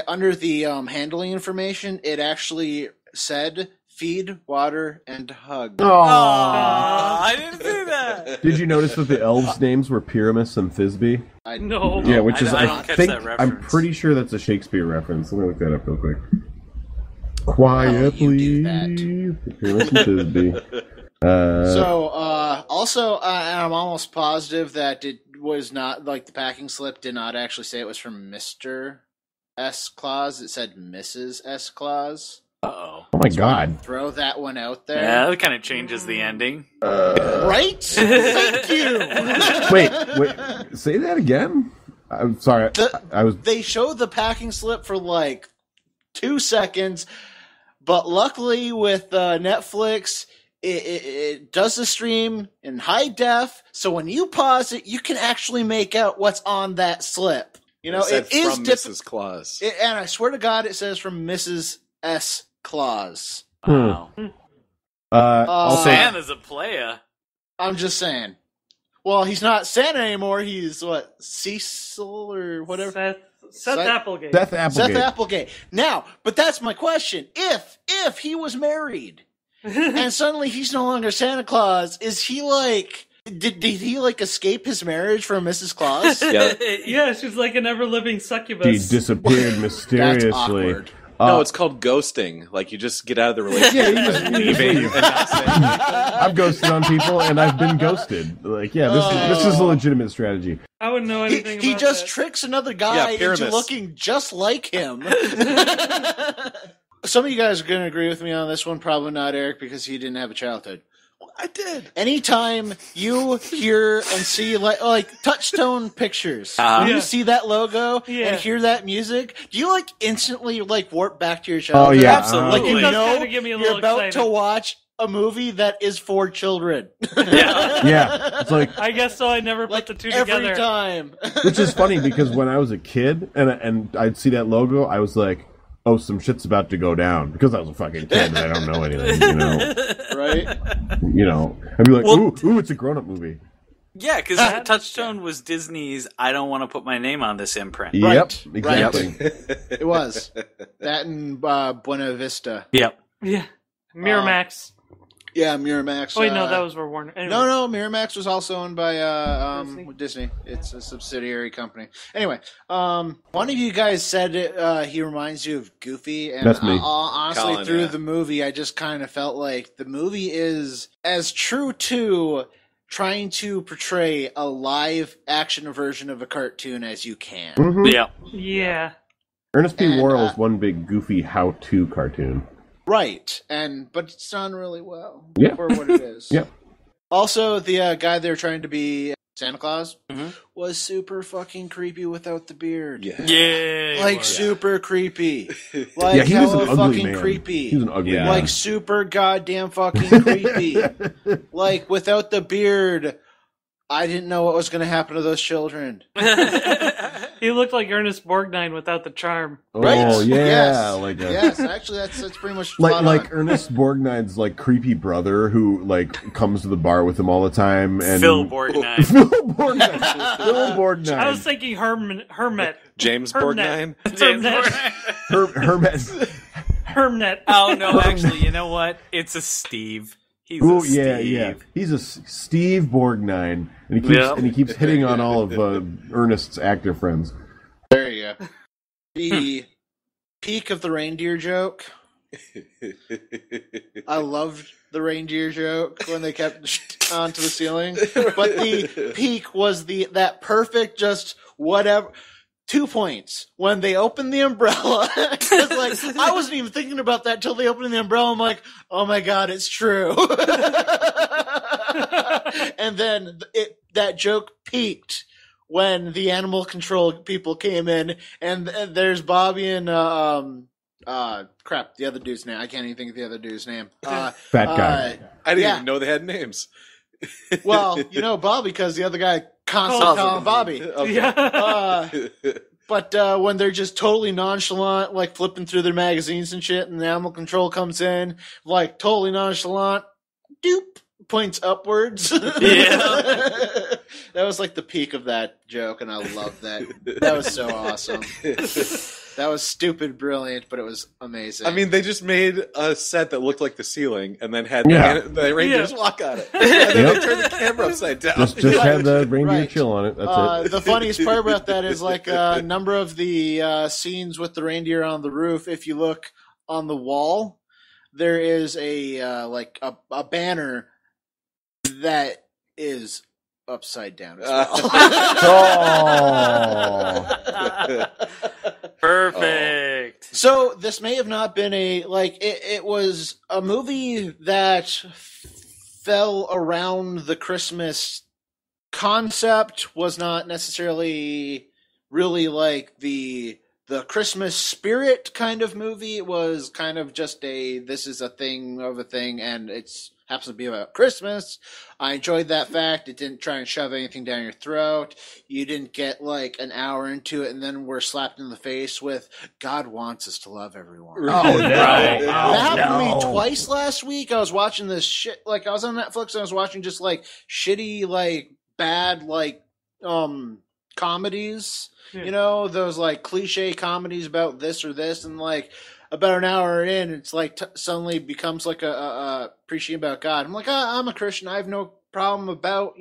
under the handling information, it actually said, feed, water, and hug. Aww, I didn't see that. Did you notice that the elves' names were Pyramus and Thisbe? No. Yeah, which is, I think, I'm pretty sure that's a Shakespeare reference. Let me look that up real quick. Quietly. Pyramus and Thisbe. Also, I'm almost positive that it was not, like, the packing slip did not actually say it was from Mr. S. Claus. It said Mrs. S. Claus. Uh-oh. Oh my god. Throw that one out there. Yeah, that kind of changes the ending. Right? Thank you. Wait. Say that again? I'm sorry. They showed the packing slip for, like, 2 seconds, but luckily with Netflix... It does the stream in high def, so when you pause it, you can actually make out what's on that slip. You know, it is from Mrs. Claus. And I swear to God, it says from Mrs. S. Claus. Wow. Also, Santa's a playa. I'm just saying. Well, he's not Santa anymore. He's what, Cecil or whatever. Seth Applegate. Seth Applegate. Now, but that's my question. If he was married. And suddenly he's no longer Santa Claus. Is he like... Did he like escape his marriage from Mrs. Claus? Yeah, she's like an ever-living succubus. He disappeared mysteriously. That's awkward. No, it's called ghosting. Like, you just get out of the relationship. Yeah, you just leave. I've ghosted on people, and I've been ghosted. Like, this is a legitimate strategy. I wouldn't know anything about He just that. tricks another guy into looking just like him. Some of you guys are going to agree with me on this one. Probably not Eric, because he didn't have a childhood. I did. Anytime you hear and see like Touchstone Pictures, when you see that logo and hear that music, do you like instantly like warp back to your childhood? Oh yeah, absolutely. Like you know you're about to watch a movie that is for children. Yeah. It's like, I guess so. I never put the two together every time. Which is funny because when I was a kid and I'd see that logo, I was like, oh, some shit's about to go down, because I was a fucking kid and I don't know anything, you know. Right? You know, I'd be like, ooh, it's a grown-up movie. Yeah, because Touchstone was Disney's I don't want to put my name on this imprint. Yep, exactly. It was. That and Buena Vista. Yep. Yeah. Miramax. Yeah, Miramax. Oh, wait, no, that was for Warner. Anyway. No, Miramax was also owned by Disney. It's a subsidiary company. Anyway, one of you guys said he reminds you of Goofy, and that's me. Honestly, Colin, through the movie, I just kind of felt like the movie is as true to trying to portray a live action version of a cartoon as you can. Mm-hmm. Yeah. Yeah. Ernest P. Worrell is one big Goofy how-to cartoon. Right, but it's done really well for what it is. Yep. Also, the guy they're trying to be Santa Claus was super fucking creepy without the beard. Yeah. Like super creepy. Like he was an ugly fucking man. creepy. He was an ugly man. Like super goddamn fucking creepy. Like without the beard, I didn't know what was going to happen to those children. He looked like Ernest Borgnine without the charm. Right? Oh yeah, Yes. like Yes, actually, that's pretty much like spot like on. Ernest Borgnine's like creepy brother who like comes to the bar with him all the time. And Phil Borgnine. Phil Borgnine. Phil Borgnine. I was thinking Hermit. James Hermnet. Borgnine. James Hermnet. Borgnine. Hermnet. Oh no, actually, you know what? It's a Steve. He's Ooh, a yeah, Steve. yeah. He's a Steve Borgnine, and he keeps hitting on all of Ernest's actor friends. There you go. The peak of the reindeer joke. I loved the reindeer joke when they kept onto the ceiling, but the peak was that perfect just whatever. 2 points when they opened the umbrella. Because like I wasn't even thinking about that till they opened the umbrella. I'm like, oh my god, it's true. And then that joke peaked when the animal control people came in, and there's Bobby and crap, the other dude's name. I can't even think of the other dude's name. Fat guy. I didn't Yeah. even know they had names. Well, you know Bobby because the other guy constantly calling Bobby. Okay. Yeah. But when they're just totally nonchalant, like flipping through their magazines and shit, and the animal control comes in, like totally nonchalant, doop, points upwards. Yeah. That was like the peak of that joke, and I love that. That was so awesome. That was stupid brilliant, but it was amazing. I mean, they just made a set that looked like the ceiling, and then had Yeah. the reindeers walk on it, and then they turned the camera upside down. Just had the reindeer Right. chill on it. That's it. The funniest part about that is like a number of the scenes with the reindeer on the roof. If you look on the wall, there is a banner that is upside down as well. Oh. Perfect. So this may have not been it was a movie that fell around the Christmas concept, was not necessarily really like the Christmas spirit kind of movie. It was kind of just this is a thing of a thing, and it's happens to be about Christmas. I enjoyed that fact. It didn't try and shove anything down your throat. You didn't get like an hour into it and then we're slapped in the face with God wants us to love everyone. Oh, no. Right. Oh, That happened to me no. twice last week. I was watching this shit. Like I was on Netflix and I was watching just like shitty, like bad, like comedies. Yeah. You know, those like cliche comedies about this or this, and like about an hour in, it's like suddenly becomes like a preaching about God. I'm like, I'm a Christian. I have no problem about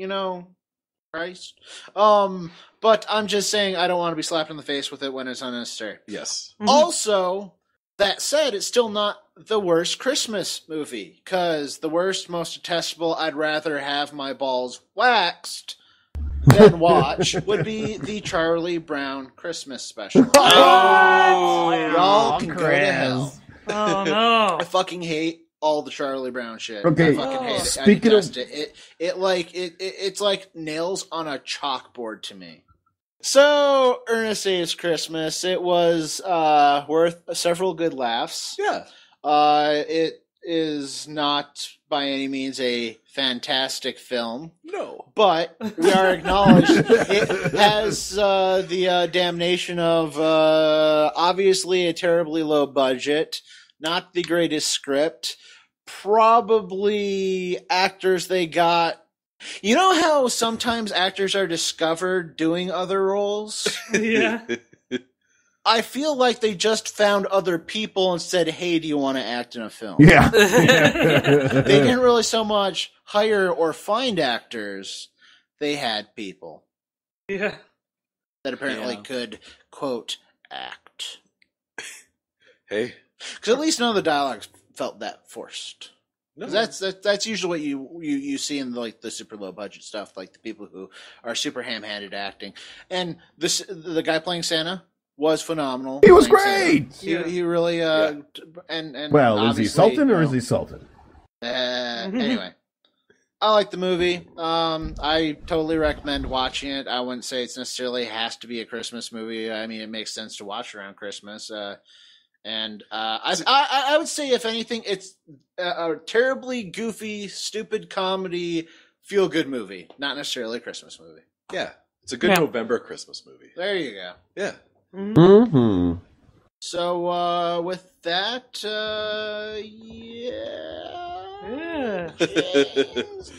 Christ. But I'm just saying I don't want to be slapped in the face with it when it's unnecessary. Yes. Mhm. Also, that said, it's still not the worst Christmas movie, because the worst, most detestable, I'd rather have my balls waxed than watch would be the Charlie Brown Christmas special. Oh, Y'all can go to hell. Oh no. I fucking hate all the Charlie Brown shit. Okay, I fucking hate it. speaking I of- detest it. It's like nails on a chalkboard to me. So, Ernest Saves Christmas. It was worth several good laughs. Yeah. It is not by any means a fantastic film, No. but we are acknowledged it has the damnation of obviously a terribly low budget, not the greatest script, probably actors they got. You know how sometimes actors are discovered doing other roles? Yeah. I feel like they just found other people and said, hey, do you want to act in a film? Yeah. They didn't really so much hire or find actors. They had people Yeah. that apparently Yeah. could, quote, act. Hey. Because at least none of the dialogues felt that forced. No. 'Cause that's usually what you see in like the super low budget stuff, like the people who are super ham-handed acting. And the guy playing Santa was phenomenal. He was playing Santa. great! He really Yeah. and Well, is he obviously, Sultan or you is know, he Sultan? Anyway, I like the movie. I totally recommend watching it. I wouldn't say it's necessarily has to be a Christmas movie. I mean, it makes sense to watch around Christmas. I would say, if anything, it's a terribly goofy, stupid comedy, feel-good movie. Not necessarily a Christmas movie. Yeah. It's a good November Christmas movie. There you go. Yeah. Mm-hmm. So, with that, James,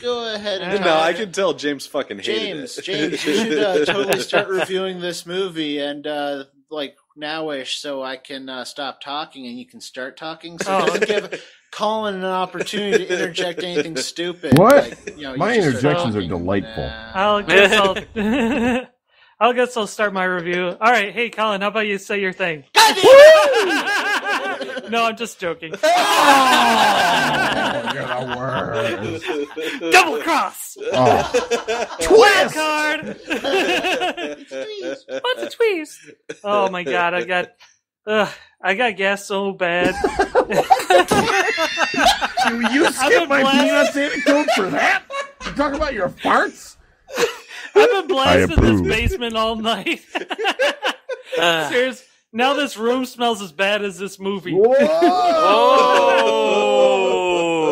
go ahead and No, I can tell James fucking hated it. James, you should totally start reviewing this movie and, nowish so I can stop talking and you can start talking. So just give Colin an opportunity to interject anything stupid. What? Like, My interjections are delightful. I guess I'll start my review. All right, hey Colin, how about you say your thing? No, I'm just joking. Oh, you're the worst. Double cross. Twist card. What's a twist? Oh my god, I got gas so bad. You skipped my peanuts anecdote for that? You talk about your farts? I've been blasting this basement all night. Seriously. Now this room smells as bad as this movie. Whoa!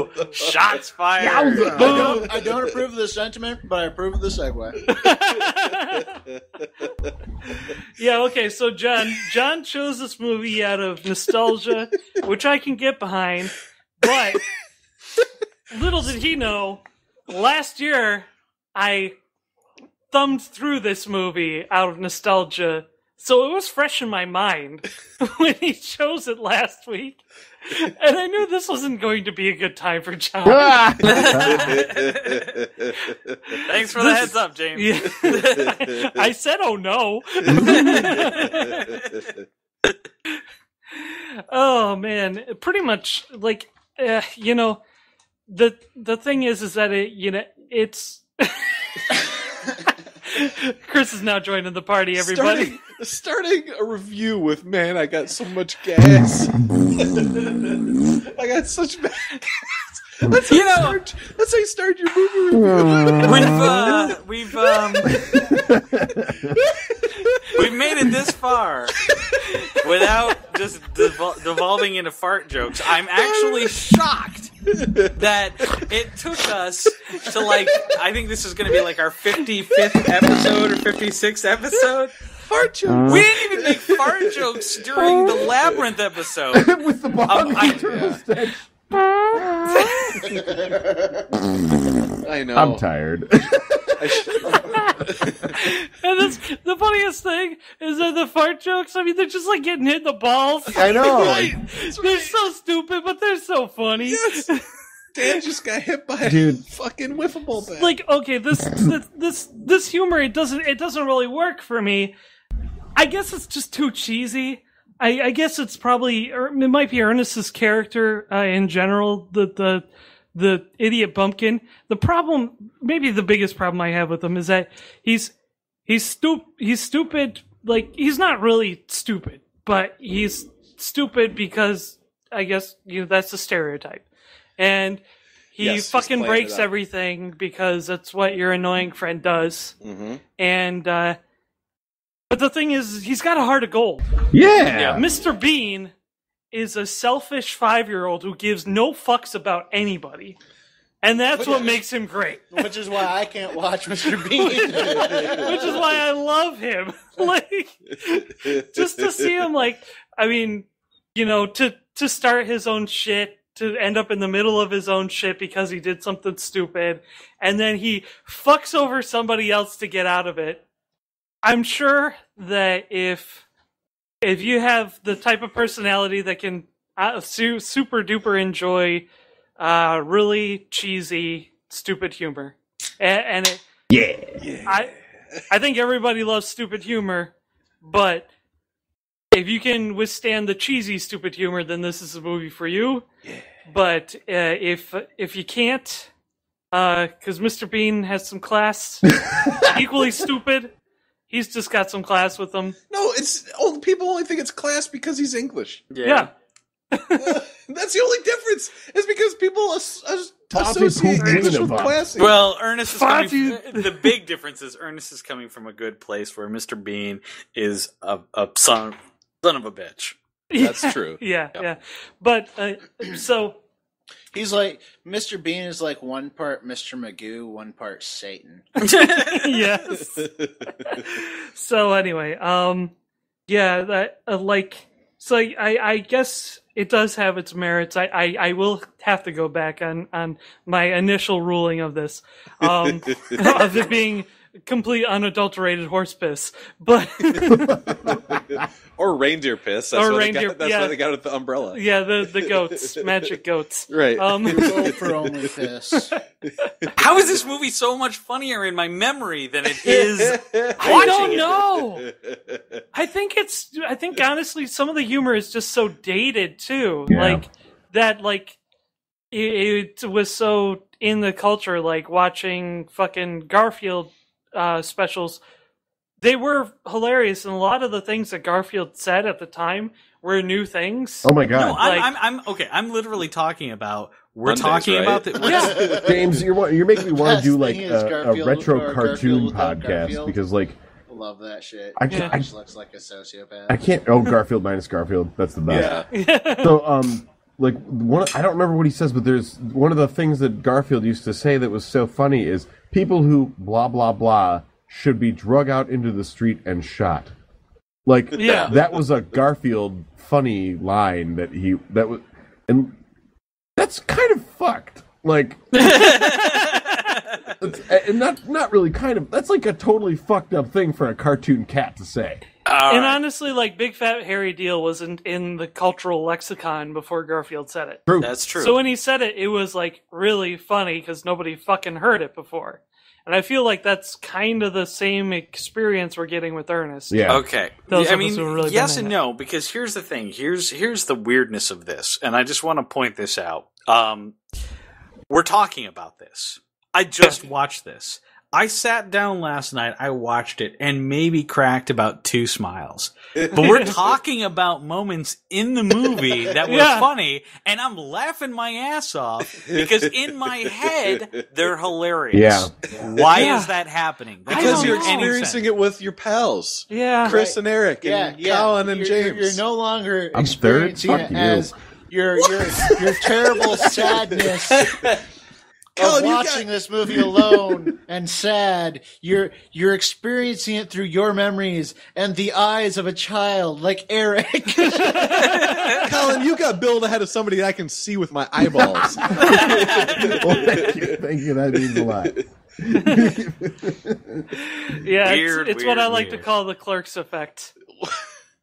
Oh! Shots fired. I don't approve of the sentiment, but I approve of the segue. Yeah, okay, so John chose this movie out of nostalgia, which I can get behind, but little did he know, last year I thumbed through this movie out of nostalgia. So it was fresh in my mind when he chose it last week. And I knew this wasn't going to be a good time for John. Thanks for the heads up, James. Yeah. I said, oh no. Oh man, pretty much like, the thing is that it's... Chris is now joining the party, everybody. Starting a review with, man, I got so much gas. I got such bad gas. That's how you start your movie review. We've made it this far without just devolving into fart jokes. I'm actually shocked that it took us to I think this is going to be like our 55th episode or 56th episode. Fart jokes. We didn't even make fart jokes during the Labyrinth episode. With the bog turtle stench. I know. I'm tired. And the funniest thing is that the fart jokes, I mean, they're just like getting hit in the balls. I know. They're so stupid, but they're so funny. Yes. Dan just got hit by a fucking wiffle ball bat. Like, okay, this humor, it doesn't really work for me. I guess it's just too cheesy. I guess it's probably, or it might be Ernest's character in general, the idiot bumpkin. The problem, maybe the biggest problem I have with him is that he's stupid. Like, he's not really stupid, but he's stupid because I guess that's the stereotype. And he fucking breaks everything because that's what your annoying friend does. Mm-hmm. And but the thing is, he's got a heart of gold. Yeah. Mr. Bean is a selfish 5-year-old who gives no fucks about anybody. And that's what makes him great. Which is why I can't watch Mr. Bean. Which is why I love him. Like, just to see him, to start his own shit, to end up in the middle of his own shit because he did something stupid, and then he fucks over somebody else to get out of it. I'm sure that if you have the type of personality that can super duper enjoy really cheesy, stupid humor, I think everybody loves stupid humor, but if you can withstand the cheesy, stupid humor, then this is a movie for you. Yeah. But if you can't, because Mr. Bean has some class, equally stupid. He's just got some class with him. No, people only think it's class because he's English. Yeah. That's the only difference. Is because people associate English with classy. Well, Ernest is the big difference is Ernest is coming from a good place where Mr. Bean is a son of a bitch. That's true. Yeah. But so He's like Mr. Bean is like one part Mr. Magoo, one part Satan. Yes. So anyway, yeah, that so I guess it does have its merits. I will have to go back on my initial ruling of this, of it being complete unadulterated horse piss, but or reindeer piss. That's why they got with the umbrella. Yeah, the goats, magic goats. Right. Go for only piss. How is this movie so much funnier in my memory than it is I don't know. I think honestly some of the humor is just so dated too. Yeah. It was so in the culture, like watching fucking Garfield specials. They were hilarious, and a lot of the things that Garfield said at the time were new things. Oh my god! No, I'm okay. I'm literally talking about. We're talking about the James, you're making me want to do like Best thing is a Garfield retro or cartoon Garfield without podcast Garfield. because like Love that shit. I He can't- just looks like a sociopath. I can't. Oh, Garfield minus Garfield. That's the best. Yeah. So like I don't remember what he says, but there's one of the things that Garfield used to say that was so funny is people who blah blah blah should be drug out into the street and shot. Like that was a Garfield funny line that was, and that's kind of fucked. Like, and not really kind of. That's like a totally fucked up thing for a cartoon cat to say. And honestly, like Big Fat Hairy Deal wasn't in the cultural lexicon before Garfield said it. True. That's true. So when he said it, it was like really funny because nobody fucking heard it before. And I feel like that's kind of the same experience we're getting with Ernest. Yeah. Okay. Those I of mean, us who are really yes been and in no, because here's the thing. Here's the weirdness of this, and I just want to point this out. We're talking about this. I just watched this. I sat down last night, I watched it, and maybe cracked about 2 smiles. But we're talking about moments in the movie that were funny, and I'm laughing my ass off because in my head, they're hilarious. Yeah. Why is that happening? That Because doesn't you're make any experiencing sense. it with your pals. Yeah. Chris and Eric and Colin and James. You're no longer I'm third? experiencing Fuck it you. as your terrible sadness Colin, of watching this movie alone and sad. You're experiencing it through your memories and the eyes of a child like Eric. Colin, you got billed ahead of somebody I can see with my eyeballs. Well, thank you. That means a lot. Yeah, Weird, it's what I like to weird. call the Clerks Effect.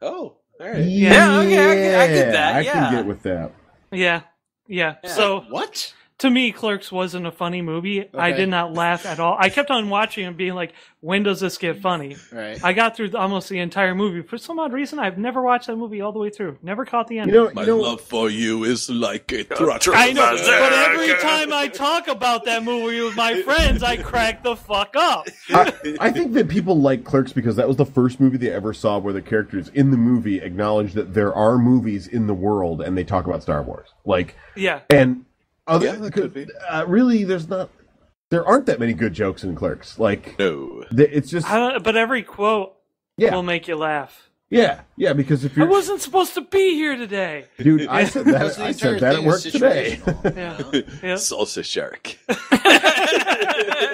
Oh, all right. Yeah, okay, I get that, I yeah. can get with that. Yeah. So What? to me, Clerks wasn't a funny movie. I Okay. did not laugh at all. I kept on watching and being like, when does this get funny? Right. I got through almost the entire movie. For some odd reason, I've never watched that movie all the way through. Never caught the end. You My know, love for you is like a throttle. I know, but every time I talk about that movie with my friends, I crack the fuck up. I think that people like Clerks because that was the first movie they ever saw where the characters in the movie acknowledge that there are movies in the world and they talk about Star Wars. Like, Yeah. and other, Yeah, that could be. really, there aren't that many good jokes in Clerks. Like, No. it's just, But every quote yeah, will make you laugh. yeah, because if I you're, wasn't supposed to be here today. dude, I said That's the that, I entire said that at thing work is today. Yeah. Yeah. Salsa shark.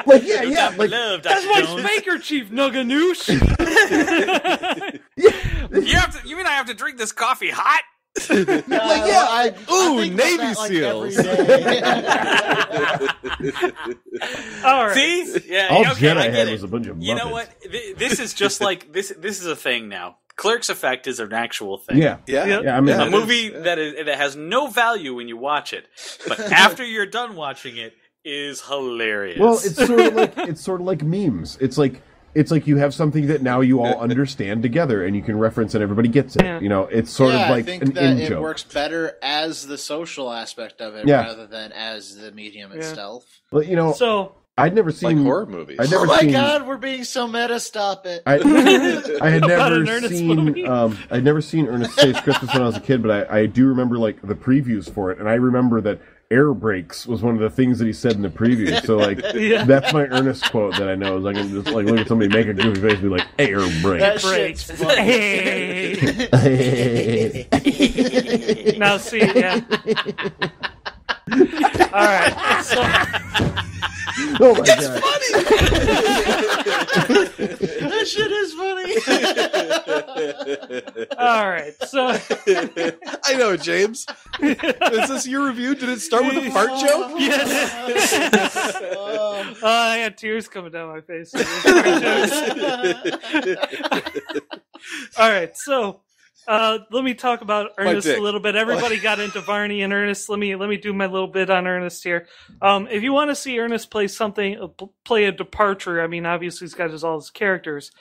Like, yeah, like, That's my spanker chief, Nugganoosh. You mean I have to drink this coffee hot? like, yeah, I Ooh, think about Navy that, like, SEAls. every day. All right. See? Yeah, all okay, Jedi I get had it. was a bunch of Muppets. You know what? This is just like this is a thing now. Clerks Effect is an actual thing. Yeah, Yeah. yeah, I mean, A it movie is. that has no value when you watch it, but after you're done watching it is hilarious. well, it's sort of like memes. It's like you have something that now you all understand together and you can reference and everybody gets it. Yeah. You know, it's sort of I like think an that in it joke. works better as the social aspect of it Yeah. rather than as the medium itself. But you know, So, I'd never Like seen horror movies. I'd never Oh my seen, god, we're being so meta. Stop it. I had About never an Ernest seen movie? I'd never seen Ernest Saves Christmas when I was a kid, but I do remember like the previews for it, and I remember that air brakes was one of the things that he said in the preview. So like Yeah. that's my Ernest quote that I know is I can just like look at somebody make a goofy face and be like air That brakes. breaks. shit's funny. Hey. Now, see, yeah. All right. So, Oh my god! That shit is funny. all right. So, I know, James. Is this your review? Did it start with a fart joke? yes. I had tears coming down my face. All right. So, let me talk about Ernest a little bit. Everybody got into Varney and Ernest. Let me do my little bit on Ernest here. If you want to see Ernest play play a departure, I mean, obviously he's got all his characters.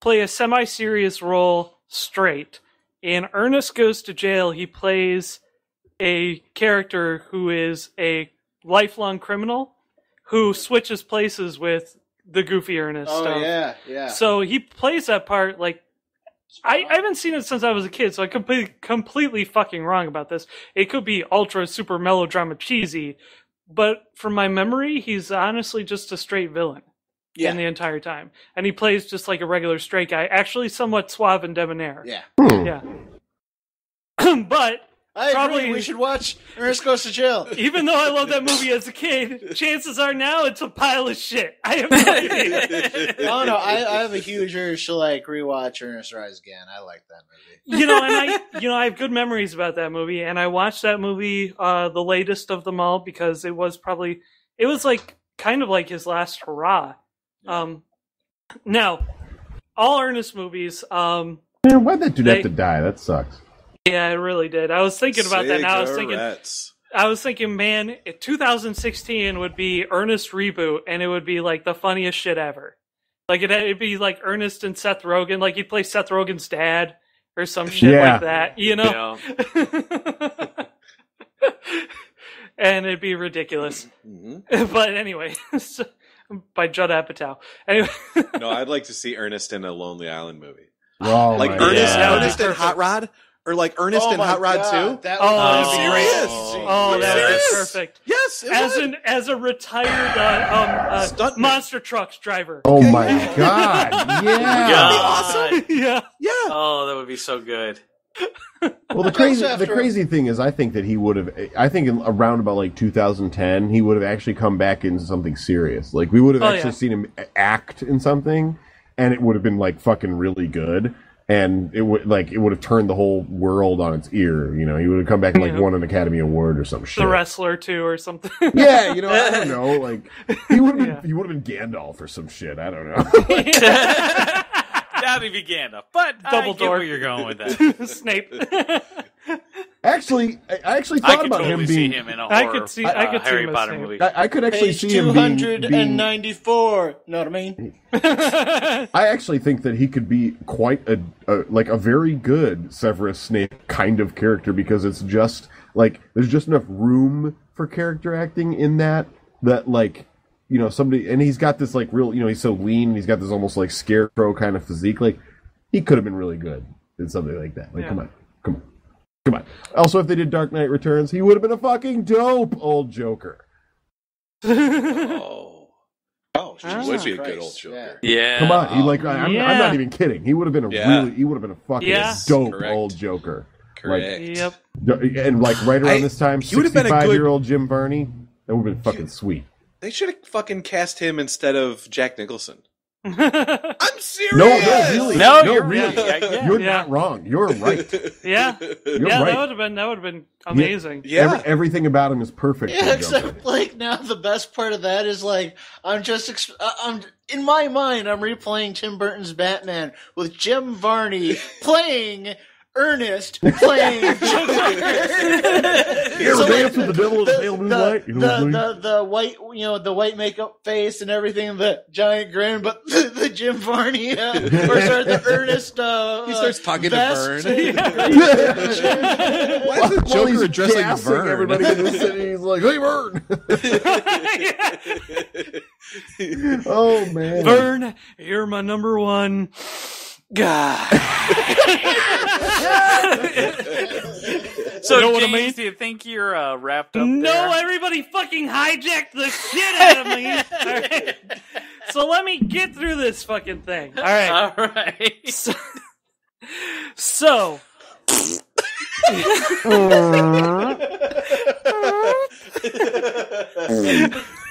Play a semi-serious role straight. In Ernest Goes to Jail, he plays a character who is a lifelong criminal who switches places with the goofy Ernest. Oh, yeah. So he plays that part like. I haven't seen it since I was a kid, so I could be completely fucking wrong about this. It could be ultra super melodrama cheesy, but from my memory, he's honestly just a straight villain in the entire time. And he plays just like a regular straight guy, actually somewhat suave and debonair. Yeah. Yeah. But I probably agree. We should watch Ernest Goes to Jail. even though I loved that movie as a kid, chances are now it's a pile of shit. I have no idea. Oh no, I have a huge urge to like rewatch Ernest Rise Again. I like that movie. I have good memories about that movie, and I watched that movie, the latest of them all, because it was like kind of like his last hurrah. Now, all Ernest movies. Man, why'd that dude have to die? That sucks. Yeah, it really did. I was thinking about that. Now Cigarettes. I was thinking, man, 2016 would be Ernest reboot, and it would be like the funniest shit ever. Like it'd be like Ernest and Seth Rogen, like he'd play Seth Rogen's dad or some shit like that, you know? Yeah. And it'd be ridiculous. Mm-hmm. But anyway, by Judd Apatow. Anyway, No, I'd like to see Ernest in a Lonely Island movie. Oh, Like my Ernest, God. Ernest and Hot Rod, or like Ernest and Hot Rod 2. That Oh, would be serious? Oh, that would be Serious? perfect. Yes, it would. As a retired Stuntman. monster trucks driver. Oh my god! Yeah. God. Yeah. Yeah. Oh, that would be so good. Well, the crazy thing is, I think that he would have. I think around about like 2010, he would have actually come back into something serious. Like we would have actually seen him act in something, and it would have been like fucking really good. And it would have turned the whole world on its ear. You know, he would have come back and like won an Academy Award or some shit. The Wrestler 2 or something. Yeah, you know, I don't know. Like he would have been Gandalf or some shit. I don't know. That'd be Gandalf, but Double I get door. where you're going with that. Snape. Actually, I actually I thought could about totally him see being. him in a I horror could see Harry Harry Potter Snape. movie. I could actually Page see him being 294. Know what I mean? I actually think that he could be quite a very good Severus Snape kind of character, because it's just like there's just enough room for character acting in that like, you know, somebody, and he's got this like real, you know, he's so lean and he's got this almost like scarecrow kind of physique. Like he could have been really good in something like that. Like come on. Also, if they did Dark Knight Returns, he would have been a fucking dope old Joker. Oh, Oh, he would be a good old Joker. Yeah. Come on, I'm not even kidding. He would have been a fucking dope Correct. old Joker. Correct. Yep. And like right around this time, he would have been a good- 65-year-old Jim Varney, that would have been fucking sweet. They should have fucking cast him instead of Jack Nicholson. I'm serious. No, really. No, No, you're really. yeah. You're not wrong. You're right. Yeah. You're Yeah, right. that would have been amazing. Yeah. Everything about him is perfect. Yeah, for except Joker. like now the best part of that is like I'm in my mind I'm replaying Tim Burton's Batman with Jim Varney playing Ernest playing Joker. You ever dance with the devil in the pale moonlight? You know what I mean? the white, you know, the white makeup face and everything, the giant grin, but the Jim Varney the Ernest. He starts talking vest. to Vern. Why is the While he's Joker addressing gassing Vern? everybody in the city, he's like, "Hey, Vern!" Oh man, Vern, you're my number one guy. So, You know what I James, mean? do you think you're wrapped up No, there? everybody fucking hijacked the shit out of me. All right. So let me get through this fucking thing. All right. All right. So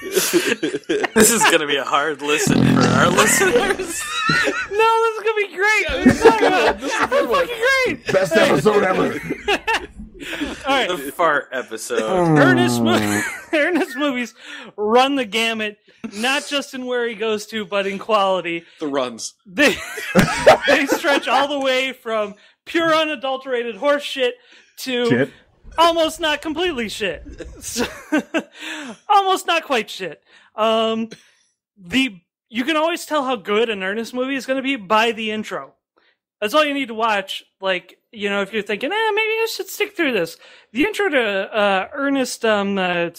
This is going to be a hard listen for our listeners. No, this is gonna be great. This is good. This is fucking great. Best episode ever. All right, The fart episode. Ernest movies run the gamut, not just in where he goes to, but in quality. The runs. They stretch all the way from pure unadulterated horse shit to Shit. almost not completely shit. Almost not quite shit. You can always tell how good an Ernest movie is going to be by the intro. That's all you need to watch. Like, you know, if you're thinking, maybe I should stick through this. The intro to Ernest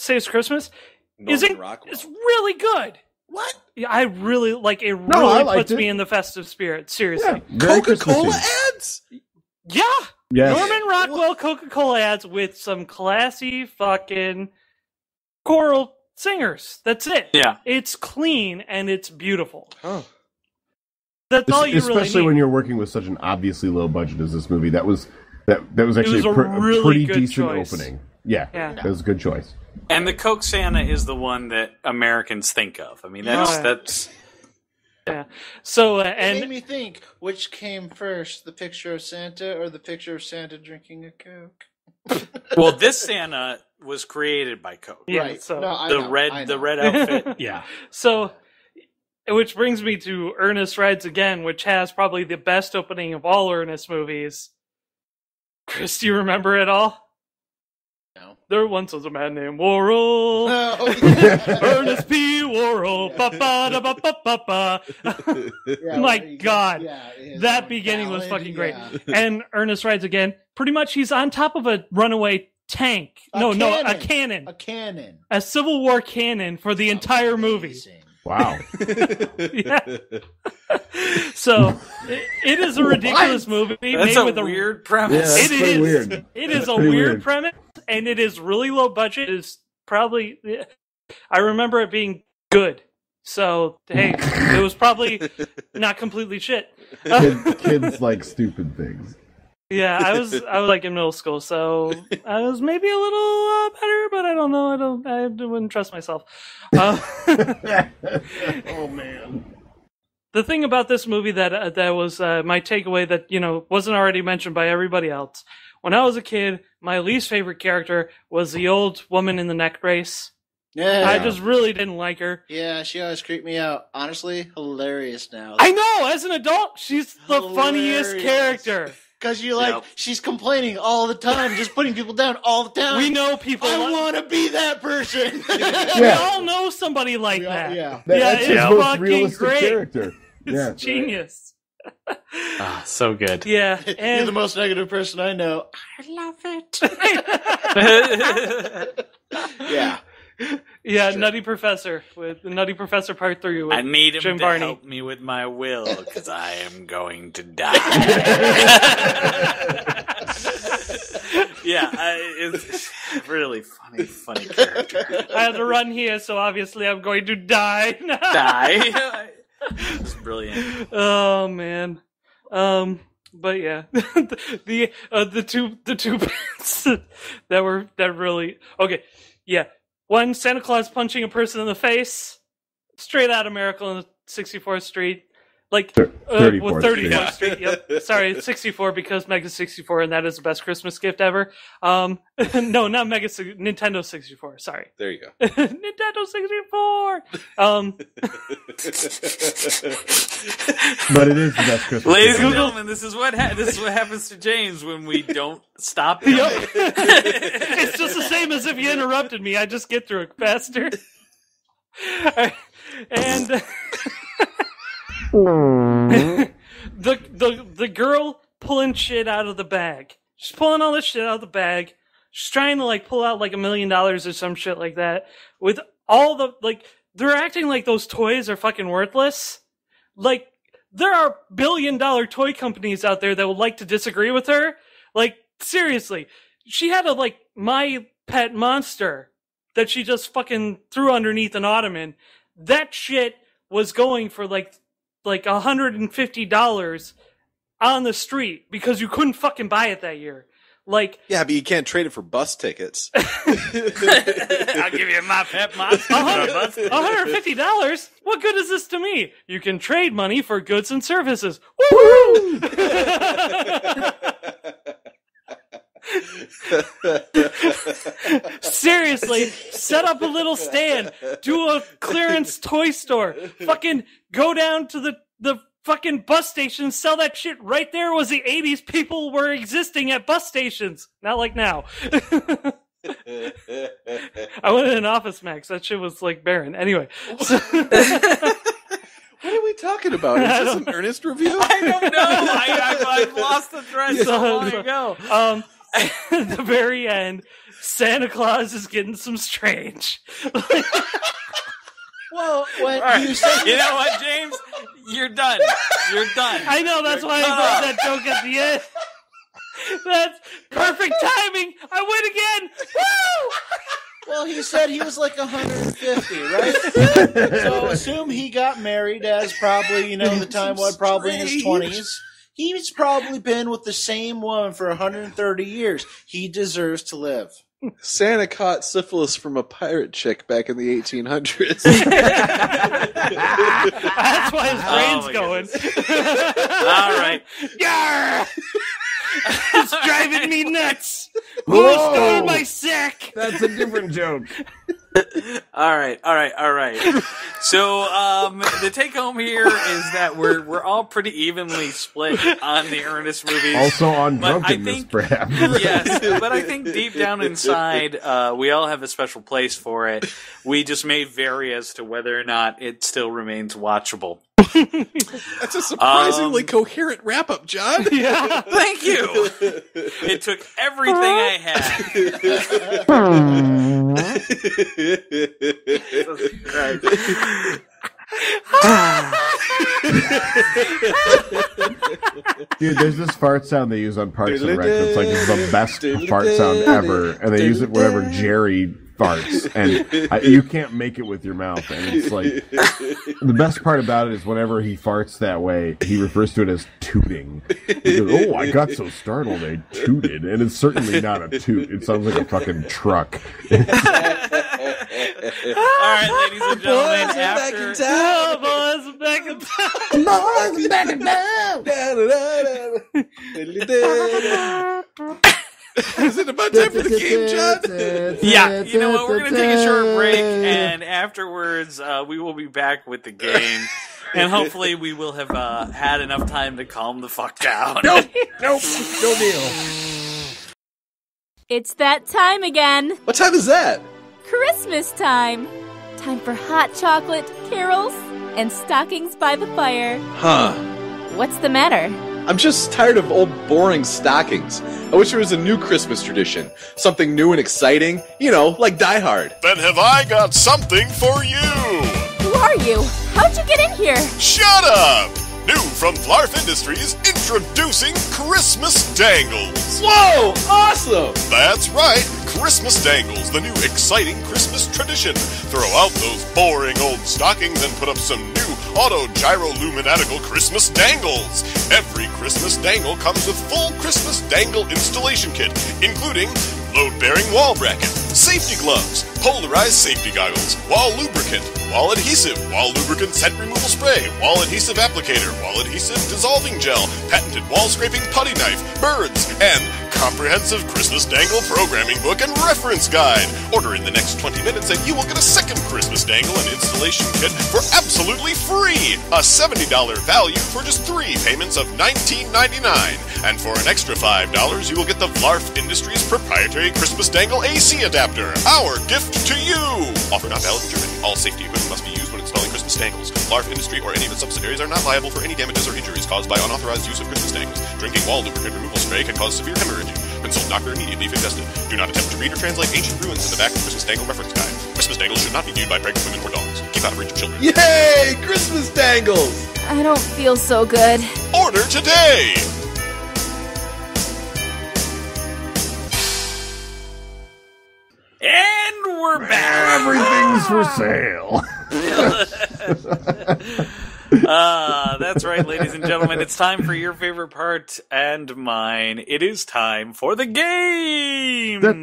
Saves Christmas is really good. What? Yeah, I really like it. I Really liked puts it. me in the festive spirit. Seriously. Yeah, very Coca-Cola Christmassy. ads? Yeah. Yes. Norman Rockwell Coca-Cola ads with some classy fucking choral singers. That's it. Yeah. It's clean and it's beautiful. Oh. That's all you really Especially need. when you're working with such an obviously low budget as this movie. That was actually was a a really pretty good decent choice. opening. Yeah, Yeah. that was a good choice. And the Coke Santa is the one that Americans think of. I mean, that's Yeah. So It made and me think, which came first, the picture of Santa or the picture of Santa drinking a Coke? well, this Santa was created by Coke. yeah, Right. so No, I The know, I red know. outfit. Yeah. so which brings me to Ernest Rides Again, which has probably the best opening of all Ernest movies. Chris, do you remember it all? No. There once was a man named Worrell. Oh, yeah. Ernest P. Worrell. Ba ba da ba ba ba ba. Yeah, My well, God. yeah, his That own beginning was ballad, fucking great. yeah. And Ernest Rides Again. Pretty much, he's on top of a runaway tank. A cannon. A cannon. A Civil War cannon for the entire movie. Amazing. Wow. Yeah. So it is a ridiculous movie That's made a with a weird Yeah, premise. that's It pretty is. weird. It is a pretty weird weird. premise, and it is really low budget. It is probably. I remember it being good. So hey, it was probably not completely shit. Kids like stupid things. Yeah, I was like in middle school, so I was maybe a little better, but I don't know. I wouldn't trust myself. Oh man. The thing about this movie that was my takeaway that wasn't already mentioned by everybody else. When I was a kid, my least favorite character was the old woman in the neck brace. Yeah. I just really didn't like her. Yeah, she always creeped me out. Honestly, hilarious now. I know, as an adult, she's the funniest Hilarious. character. Because you're like, Yep. she's complaining all the time, just putting people down all the time. We know people. I want to be that person. We Yeah. all know somebody like that. Yeah. That's his it's most fucking realistic great. character. It's Yeah. genius. Ah, so good. Yeah, You're the and most negative person I know. I love it. Yeah. yeah, Nutty Professor with the Nutty Professor Part 3 with I need him Jim to Varney. help me with my will because I am going to die. Yeah, it's really funny character. I had to run here, so obviously I'm going to die. Die. It's brilliant. Oh man. But yeah, the two bits that really okay. Yeah, one, Santa Claus punching a person in the face, straight out of Miracle on 64th Street. Like 34th with 34th Street. Yep. Sorry, it's 64 because Mega 64, and that is the best Christmas gift ever. No, not Nintendo 64. Sorry, There you go. Nintendo 64. But it is the best Christmas. Ladies and gift. gentlemen, this is what happens to James when we don't stop him. It's just the same as if you interrupted me. I just get through it faster. And the girl pulling shit out of the bag. She's pulling all this shit out of the bag. She's trying to pull out $1 million or some shit like that. With all the they're acting like those toys are fucking worthless. There are billion-dollar toy companies out there that would like to disagree with her. Seriously, she had a My Pet Monster that she just fucking threw underneath an ottoman. That shit was going for $150 on the street because you couldn't fucking buy it that year. Like, Yeah, but you can't trade it for bus tickets. I'll give you my pep monster. $150? What good is this to me? You can trade money for goods and services. Woo! Seriously, set up a little stand, do a clearance toy store, fucking go down to the fucking bus station, sell that shit right there. Was the 80s, people were existing at bus stations, not like now. I went in an Office Max, that shit was like barren. Anyway, What are we talking about? Is this an Ernest review? I don't know. I've lost the thread so long ago. At the very end, Santa Claus is getting some strange. Well, when Right. you said You know what, James? You're done. You're done. I know, that's why I brought that joke at the end. That's perfect timing. I win again. Woo! Well, he said he was like 150, right? So assume he got married as probably, the time was probably in his 20s. He's probably been with the same woman for 130 years. He deserves to live. Santa caught syphilis from a pirate chick back in the 1800s. That's why his brain's going. All right. Yarr! It's driving me nuts. Who stole my sack? That's a different joke. All right. So the take home here is that we're all pretty evenly split on the Ernest movies. Also on But I drunkenness, think- perhaps. Yes, but I think deep down inside, we all have a special place for it. We just may vary as to whether or not it still remains watchable. That's a surprisingly coherent wrap-up, John. Yeah. Thank you. It took everything I had. Dude, there's this fart sound they use on Parks and Rec that's like the best fart sound ever, and they use it whenever Jerry farts, and you can't make it with your mouth, and it's like the best part about it is whenever he farts that way, he refers to it as tooting. He goes, "Oh, I got so startled, I tooted," and it's certainly not a toot. It sounds like a fucking truck. All right, ladies and gentlemen, after Boys back in town. Boys back in town. Is it about time for the game, John? Yeah, you know what? We're going to take a short break, and afterwards, we will be back with the game. And hopefully, we will have had enough time to calm the fuck down. Nope, no deal. It's that time again. What time is that? Christmas time. Time for hot chocolate, carols, and stockings by the fire. Huh. What's the matter? I'm just tired of old boring stockings. I wish there was a new Christmas tradition. Something new and exciting. Like Die Hard. Then have I got something for you! Who are you? How'd you get in here? Shut up! New from Flarf Industries, introducing Christmas Dangles! Whoa! Awesome! That's right, Christmas Dangles, the new exciting Christmas tradition. Throw out those boring old stockings and put up some new auto-gyro-luminatical Christmas Dangles. Every Christmas Dangle comes with full Christmas Dangle installation kit, including load-bearing wall bracket, safety gloves, polarized safety goggles, wall lubricant, wall adhesive, wall lubricant scent removal spray, wall adhesive applicator, wall adhesive dissolving gel, patented wall scraping putty knife, birds, and comprehensive Christmas Dangle programming book and reference guide. Order in the next 20 minutes and you will get a second Christmas Dangle and installation kit for absolutely free. A $70 value for just 3 payments of $19.99. And for an extra $5, you will get the Flarf Industries proprietary Christmas Dangle AC adapter. Our gift to you. Offer not valid in Germany. All safety equipment must be used when installing Christmas Dangles. Flarf Industry or any of its subsidiaries are not liable for any damages or injuries caused by unauthorized use of Christmas Dangles. Drinking wall lubricant removal spray can cause severe hemorrhaging. Consult doctor immediately if tested. Do not attempt to read or translate ancient ruins in the back of Christmas Dangle reference guide. Christmas Dangles should not be viewed by pregnant women or dogs. Keep out of reach of children. Yay! Christmas Dangles! I don't feel so good. Order today! And we're back. Everything's for sale. That's right, ladies and gentlemen. It's time for your favorite part and mine. It is time for the game. Are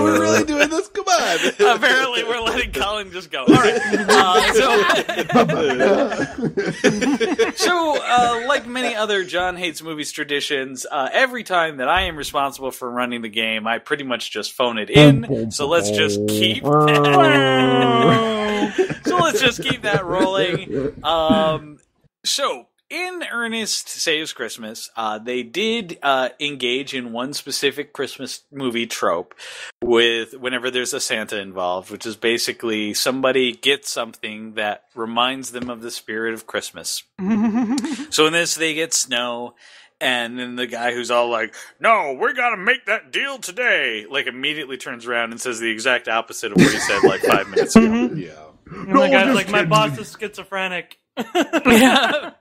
we really doing this? Come on. Apparently, we're letting Colin just go. All right. So, like many other John Hates Movies traditions, every time that I am responsible for running the game, I pretty much just phone it in. So let's just keep that. So let's just keep that rolling. So, in Ernest Saves Christmas, they did engage in one specific Christmas movie trope with whenever there's a Santa involved, which is basically somebody gets something that reminds them of the spirit of Christmas. So in this, they get snow, and then the guy who's all like, "No, we're gonna make that deal today," like immediately turns around and says the exact opposite of what he said like 5 minutes ago. Yeah. And the guy's like, my boss is schizophrenic. Yeah.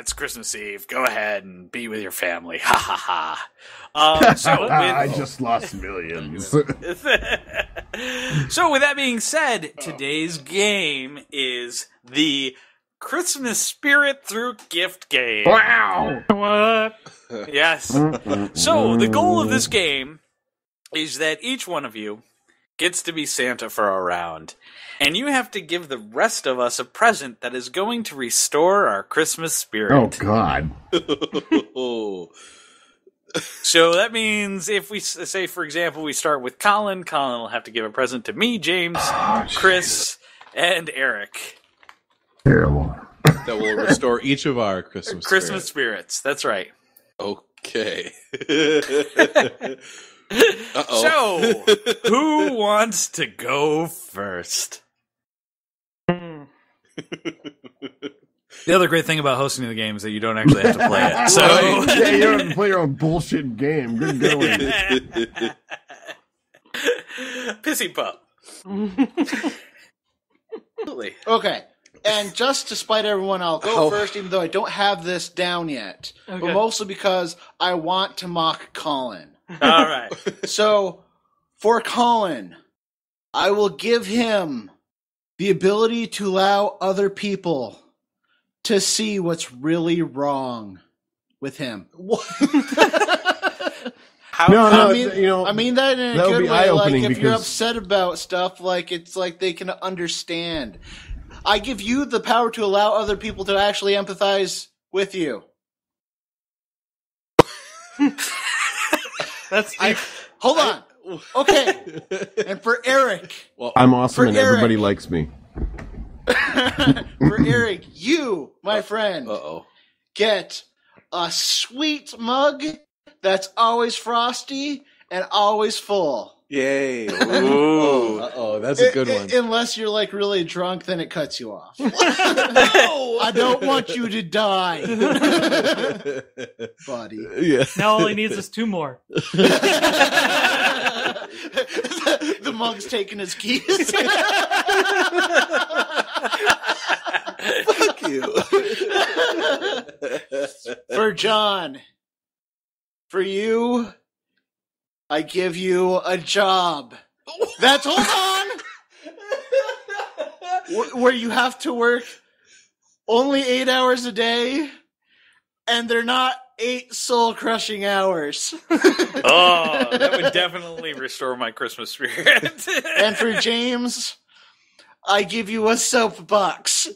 It's Christmas Eve. Go ahead and be with your family. Ha ha ha. I just lost millions. So with that being said, today's game is the Christmas Spirit Through Gift Game. Wow! What? Yes. So the goal of this game is that each one of you gets to be Santa for a round. And you have to give the rest of us a present that is going to restore our Christmas spirit. Oh, God. So that means if we say, for example, we start with Colin, Colin will have to give a present to me, James, Chris, and Eric. Terrible. That will restore each of our Christmas spirits. That's right. Okay. So, who wants to go first? The other great thing about hosting the game is that you don't actually have to play it. So yeah, you don't have to play your own bullshit game. Good going. Pissy pup. Absolutely. Okay. And just to spite everyone, I'll go first, even though I don't have this down yet. Okay. But mostly because I want to mock Colin. All right. So, for Colin, I will give him the ability to allow other people to see what's really wrong with him. I mean that in a good way. Like, if you're upset about stuff, like, it's like they can understand. I give you the power to allow other people to actually empathize with you. Hold on. Okay. And for Eric. Well, I'm awesome and everybody likes me. For Eric, you, my friend, get a sweet mug that's always frosty and always full. Yay. Ooh. That's a good one. Unless you're like really drunk, then it cuts you off. I don't want you to die. Buddy. Yeah. Now all he needs is 2 more. The mug's taking his keys. Fuck you. For John, for you, I give you a job. That's, hold on! Where you have to work only 8 hours a day, and they're not 8 soul-crushing hours. Oh, that would definitely restore my Christmas spirit. And for James, I give you a soapbox.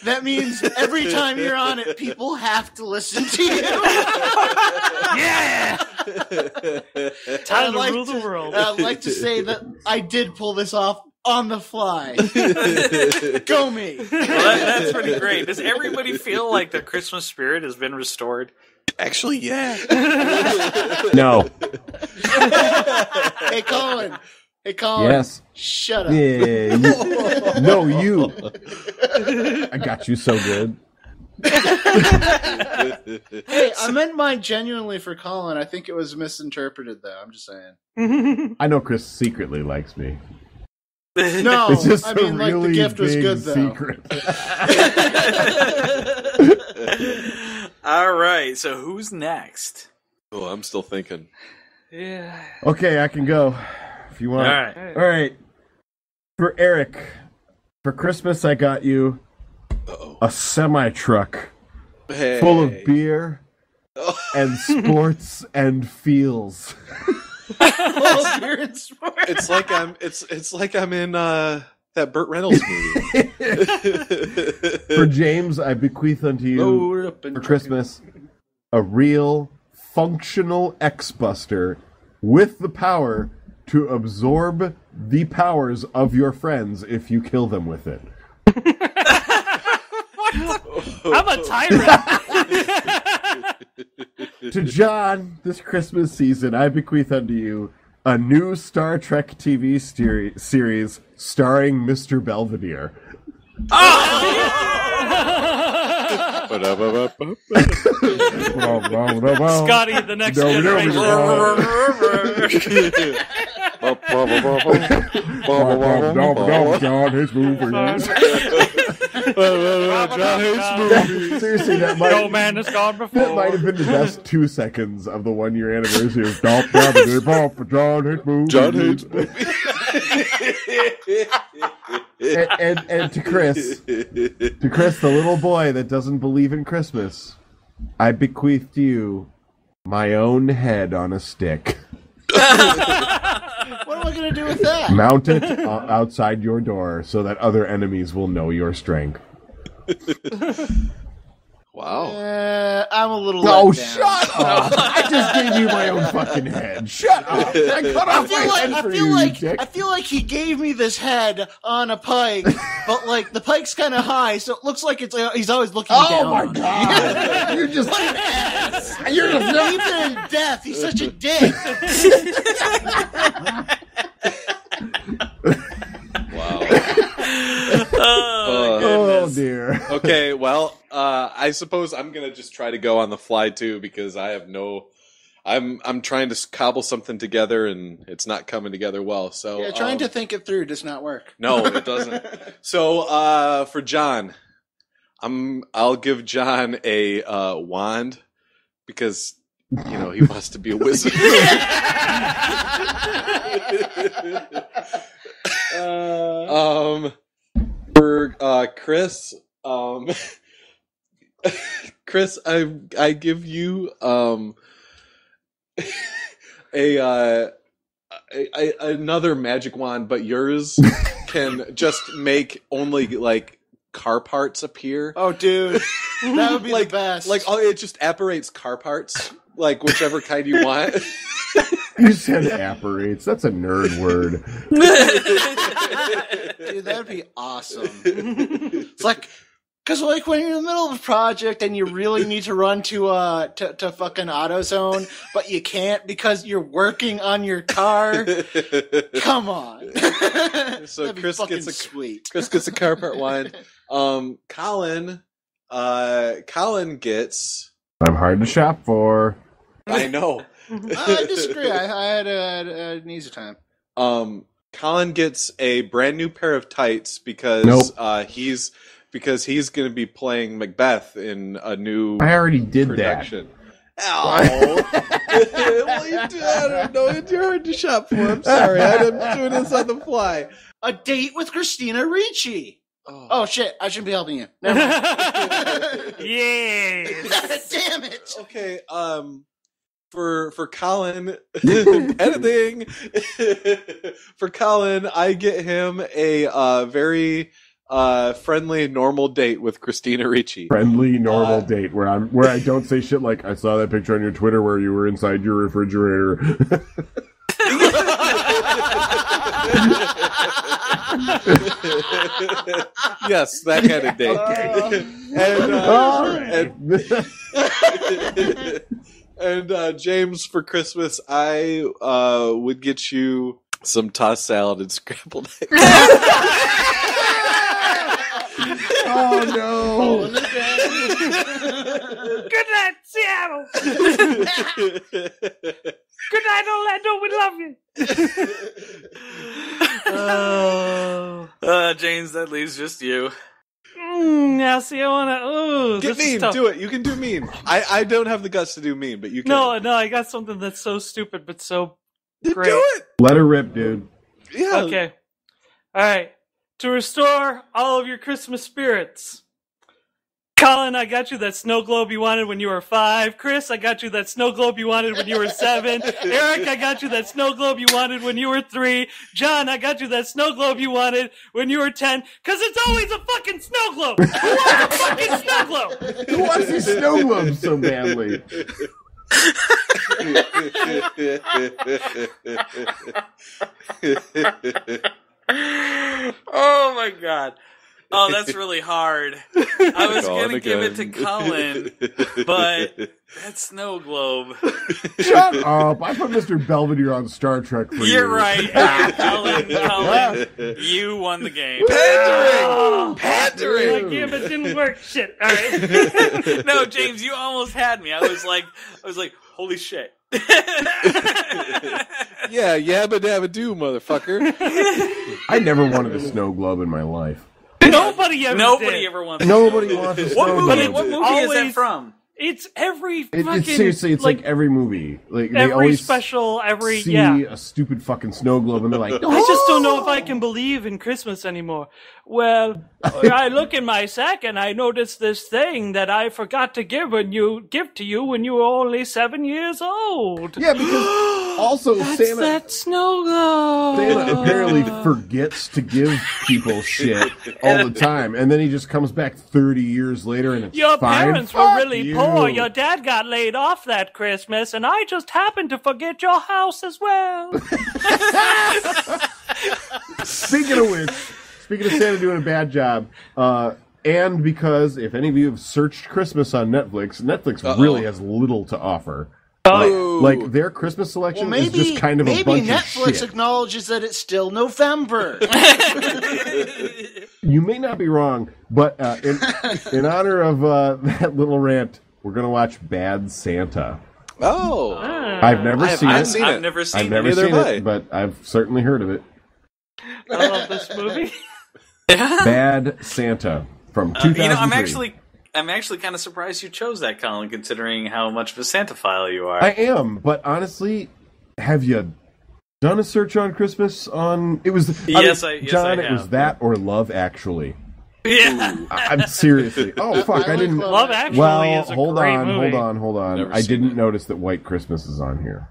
That means every time you're on it, people have to listen to you. Yeah! Time to rule the world. I'd like to say that I did pull this off on the fly. Go me. Well, that's pretty great. Does everybody feel like the Christmas spirit has been restored? Actually, yeah. No. Hey, Colin. Yes. Shut up. Yeah. No, you. I got you so good. Hey, I meant mine genuinely for Colin. I think it was misinterpreted, though. I'm just saying. I know Chris secretly likes me. No, It's just I mean, a like, really the gift was big good, though. secret. All right, so who's next? Oh, I'm still thinking. Yeah. Okay, I can go if you want. All right. All right. For Eric, for Christmas, I got you a semi-truck Hey. full of beer and sports and feels. It's like I'm in that Burt Reynolds movie. For James, I bequeath unto you for Christmas a real functional X-Buster with the power to absorb the powers of your friends if you kill them with it. I'm a tyrant. To John, this Christmas season, I bequeath unto you a new Star Trek TV series starring Mr. Belvedere. Scotty, the next generation. John hates movies. Seriously, that might, No man has gone before. that might have been the best 2 seconds of the 1 year anniversary of John hates movies. John hates movies. And to Chris, the little boy that doesn't believe in Christmas, I bequeath to you my own head on a stick. What am I going to do with that? Mount it outside your door so that other enemies will know your strength. Wow. I'm a little Oh, let down. shut up! I just gave you my own fucking head. Shut up! I cut off my head for you, you dick. I feel like he gave me this head on a pike, but like the pike's kind of high, so it looks like he's always looking down. Oh my on me. god! You're just What an ass! You're just Even in death, he's such a dick. Wow. Oh dear. Okay, well, I suppose I'm gonna just try to go on the fly too because I have no. I'm trying to cobble something together and it's not coming together well. So Yeah, trying to think it through does not work. No, it doesn't. So for John, I'll give John a wand because he wants to be a wizard. For Chris, Chris, I give you another magic wand, but yours can just make only like car parts appear. Oh, dude, that would be the best. Like it just apparates car parts, like whichever kind you want. You said apparates. That's a nerd word. Dude, that'd be awesome. It's like, because like when you're in the middle of a project and you really need to run to fucking AutoZone, but you can't because you're working on your car. Come on. So Chris sweet. Chris gets a car part wand. Colin gets. I'm hard to shop for. I know. I disagree. I had an easy time. Colin gets a brand new pair of tights because he's going to be playing Macbeth in a new. I already did production. Ow! Well, I don't know. It's hard to shop for. I'm sorry. I'm doing this on the fly. A date with Christina Ricci. Oh shit! I shouldn't be helping you. Never mind. Yes. Damn it. Okay. For Colin, editing. For Colin, I get him a very friendly, normal date with Christina Ricci. Friendly, normal date where I don't say shit like I saw that picture on your Twitter where you were inside your refrigerator. Yes, that kind of date. Okay. And James, for Christmas, I would get you some tossed salad and scrambled eggs. Oh no! Good night, Seattle. Good night, Orlando. We love you. James, that leaves just you. Now, see, I want to. Get mean. Do it. You can do mean. I don't have the guts to do mean, but you can. No, I got something that's so stupid but so great. Do it. Let her rip, dude. Yeah. Okay. All right. To restore all of your Christmas spirits. Colin, I got you that snow globe you wanted when you were 5. Chris, I got you that snow globe you wanted when you were 7. Eric, I got you that snow globe you wanted when you were 3. John, I got you that snow globe you wanted when you were 10. Because it's always a fucking snow globe. Who wants a fucking snow globe? Who wants these snow globes so badly? Oh my god. Oh, that's really hard. I was going to give it to Colin, but that snow globe. Shut up. I put Mr. Belvedere on Star Trek for you. You're right. Colin, you won the game. Pandering! Yeah, but it didn't work. Shit. All right. No, James, you almost had me. I was like, holy shit. Yeah, yabba dabba doo, motherfucker. I never wanted a snow globe in my life. Nobody ever wants Nobody wants a snow globe. What movie is that from? It's every fucking... It's seriously, it's like every movie. Like they every always special, every... see yeah. a stupid fucking snow globe and they're like, I just don't know if I can believe in Christmas anymore. Well, I look in my sack and I notice this thing that I forgot to give to you when you were only 7 years old. Yeah, because also That's that snow globe. Santa apparently forgets to give people shit all the time, and then he just comes back 30 years later and it's Your fine. parents were really poor. Your dad got laid off that Christmas, and I just happened to forget your house as well. Speaking of Santa doing a bad job, and because if any of you have searched Christmas on Netflix really has little to offer. Like their Christmas selection is just kind of a bunch Maybe Netflix of shit. acknowledges that it's still November. You may not be wrong, but in honor of that little rant, we're going to watch Bad Santa. Oh. I've never seen it. I've never seen I've never seen it, but I've certainly heard of it. I love this movie. Bad Santa from 2003. I'm actually kind of surprised you chose that, Colin, considering how much of a Santaphile you are. I am, but honestly, have you done a search on Christmas on... It was... John, it was that or Love Actually. Yeah. I'm seriously... Oh, fuck, I didn't... Love Actually is a great movie. Hold on. I didn't notice that White Christmas is on here.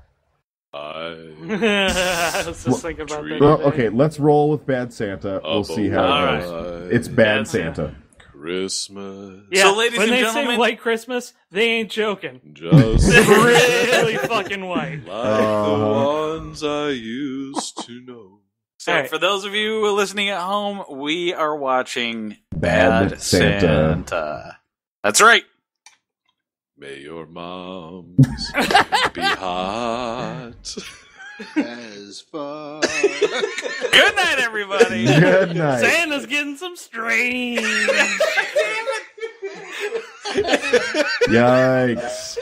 I was just thinking about that. Well, okay, let's roll with Bad Santa. We'll see how it goes. Right. It's Bad Santa. Christmas. Yeah, so, ladies when and they gentlemen, say White Christmas, they ain't joking. Just really fucking white. like the ones I used to know. So, for those of you listening at home, we are watching Bad Santa. That's right. May your moms be hot. As far. Good night, everybody. Good night. Santa's getting some strange. Yikes.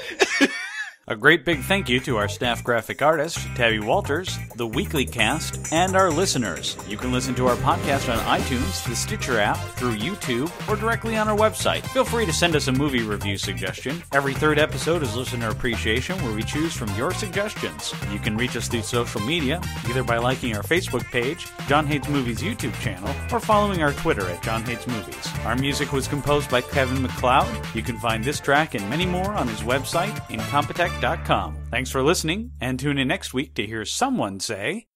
A great big thank you to our staff graphic artist, Tabby Walters, the Weekly Cast, and our listeners. You can listen to our podcast on iTunes, the Stitcher app, through YouTube, or directly on our website. Feel free to send us a movie review suggestion. Every third episode is Listener Appreciation, where we choose from your suggestions. You can reach us through social media, either by liking our Facebook page, John Hates Movies YouTube channel, or following our Twitter at John Hates Movies. Our music was composed by Kevin MacLeod. You can find this track and many more on his website, Incompetech.com. Thanks for listening, and tune in next week to hear someone say...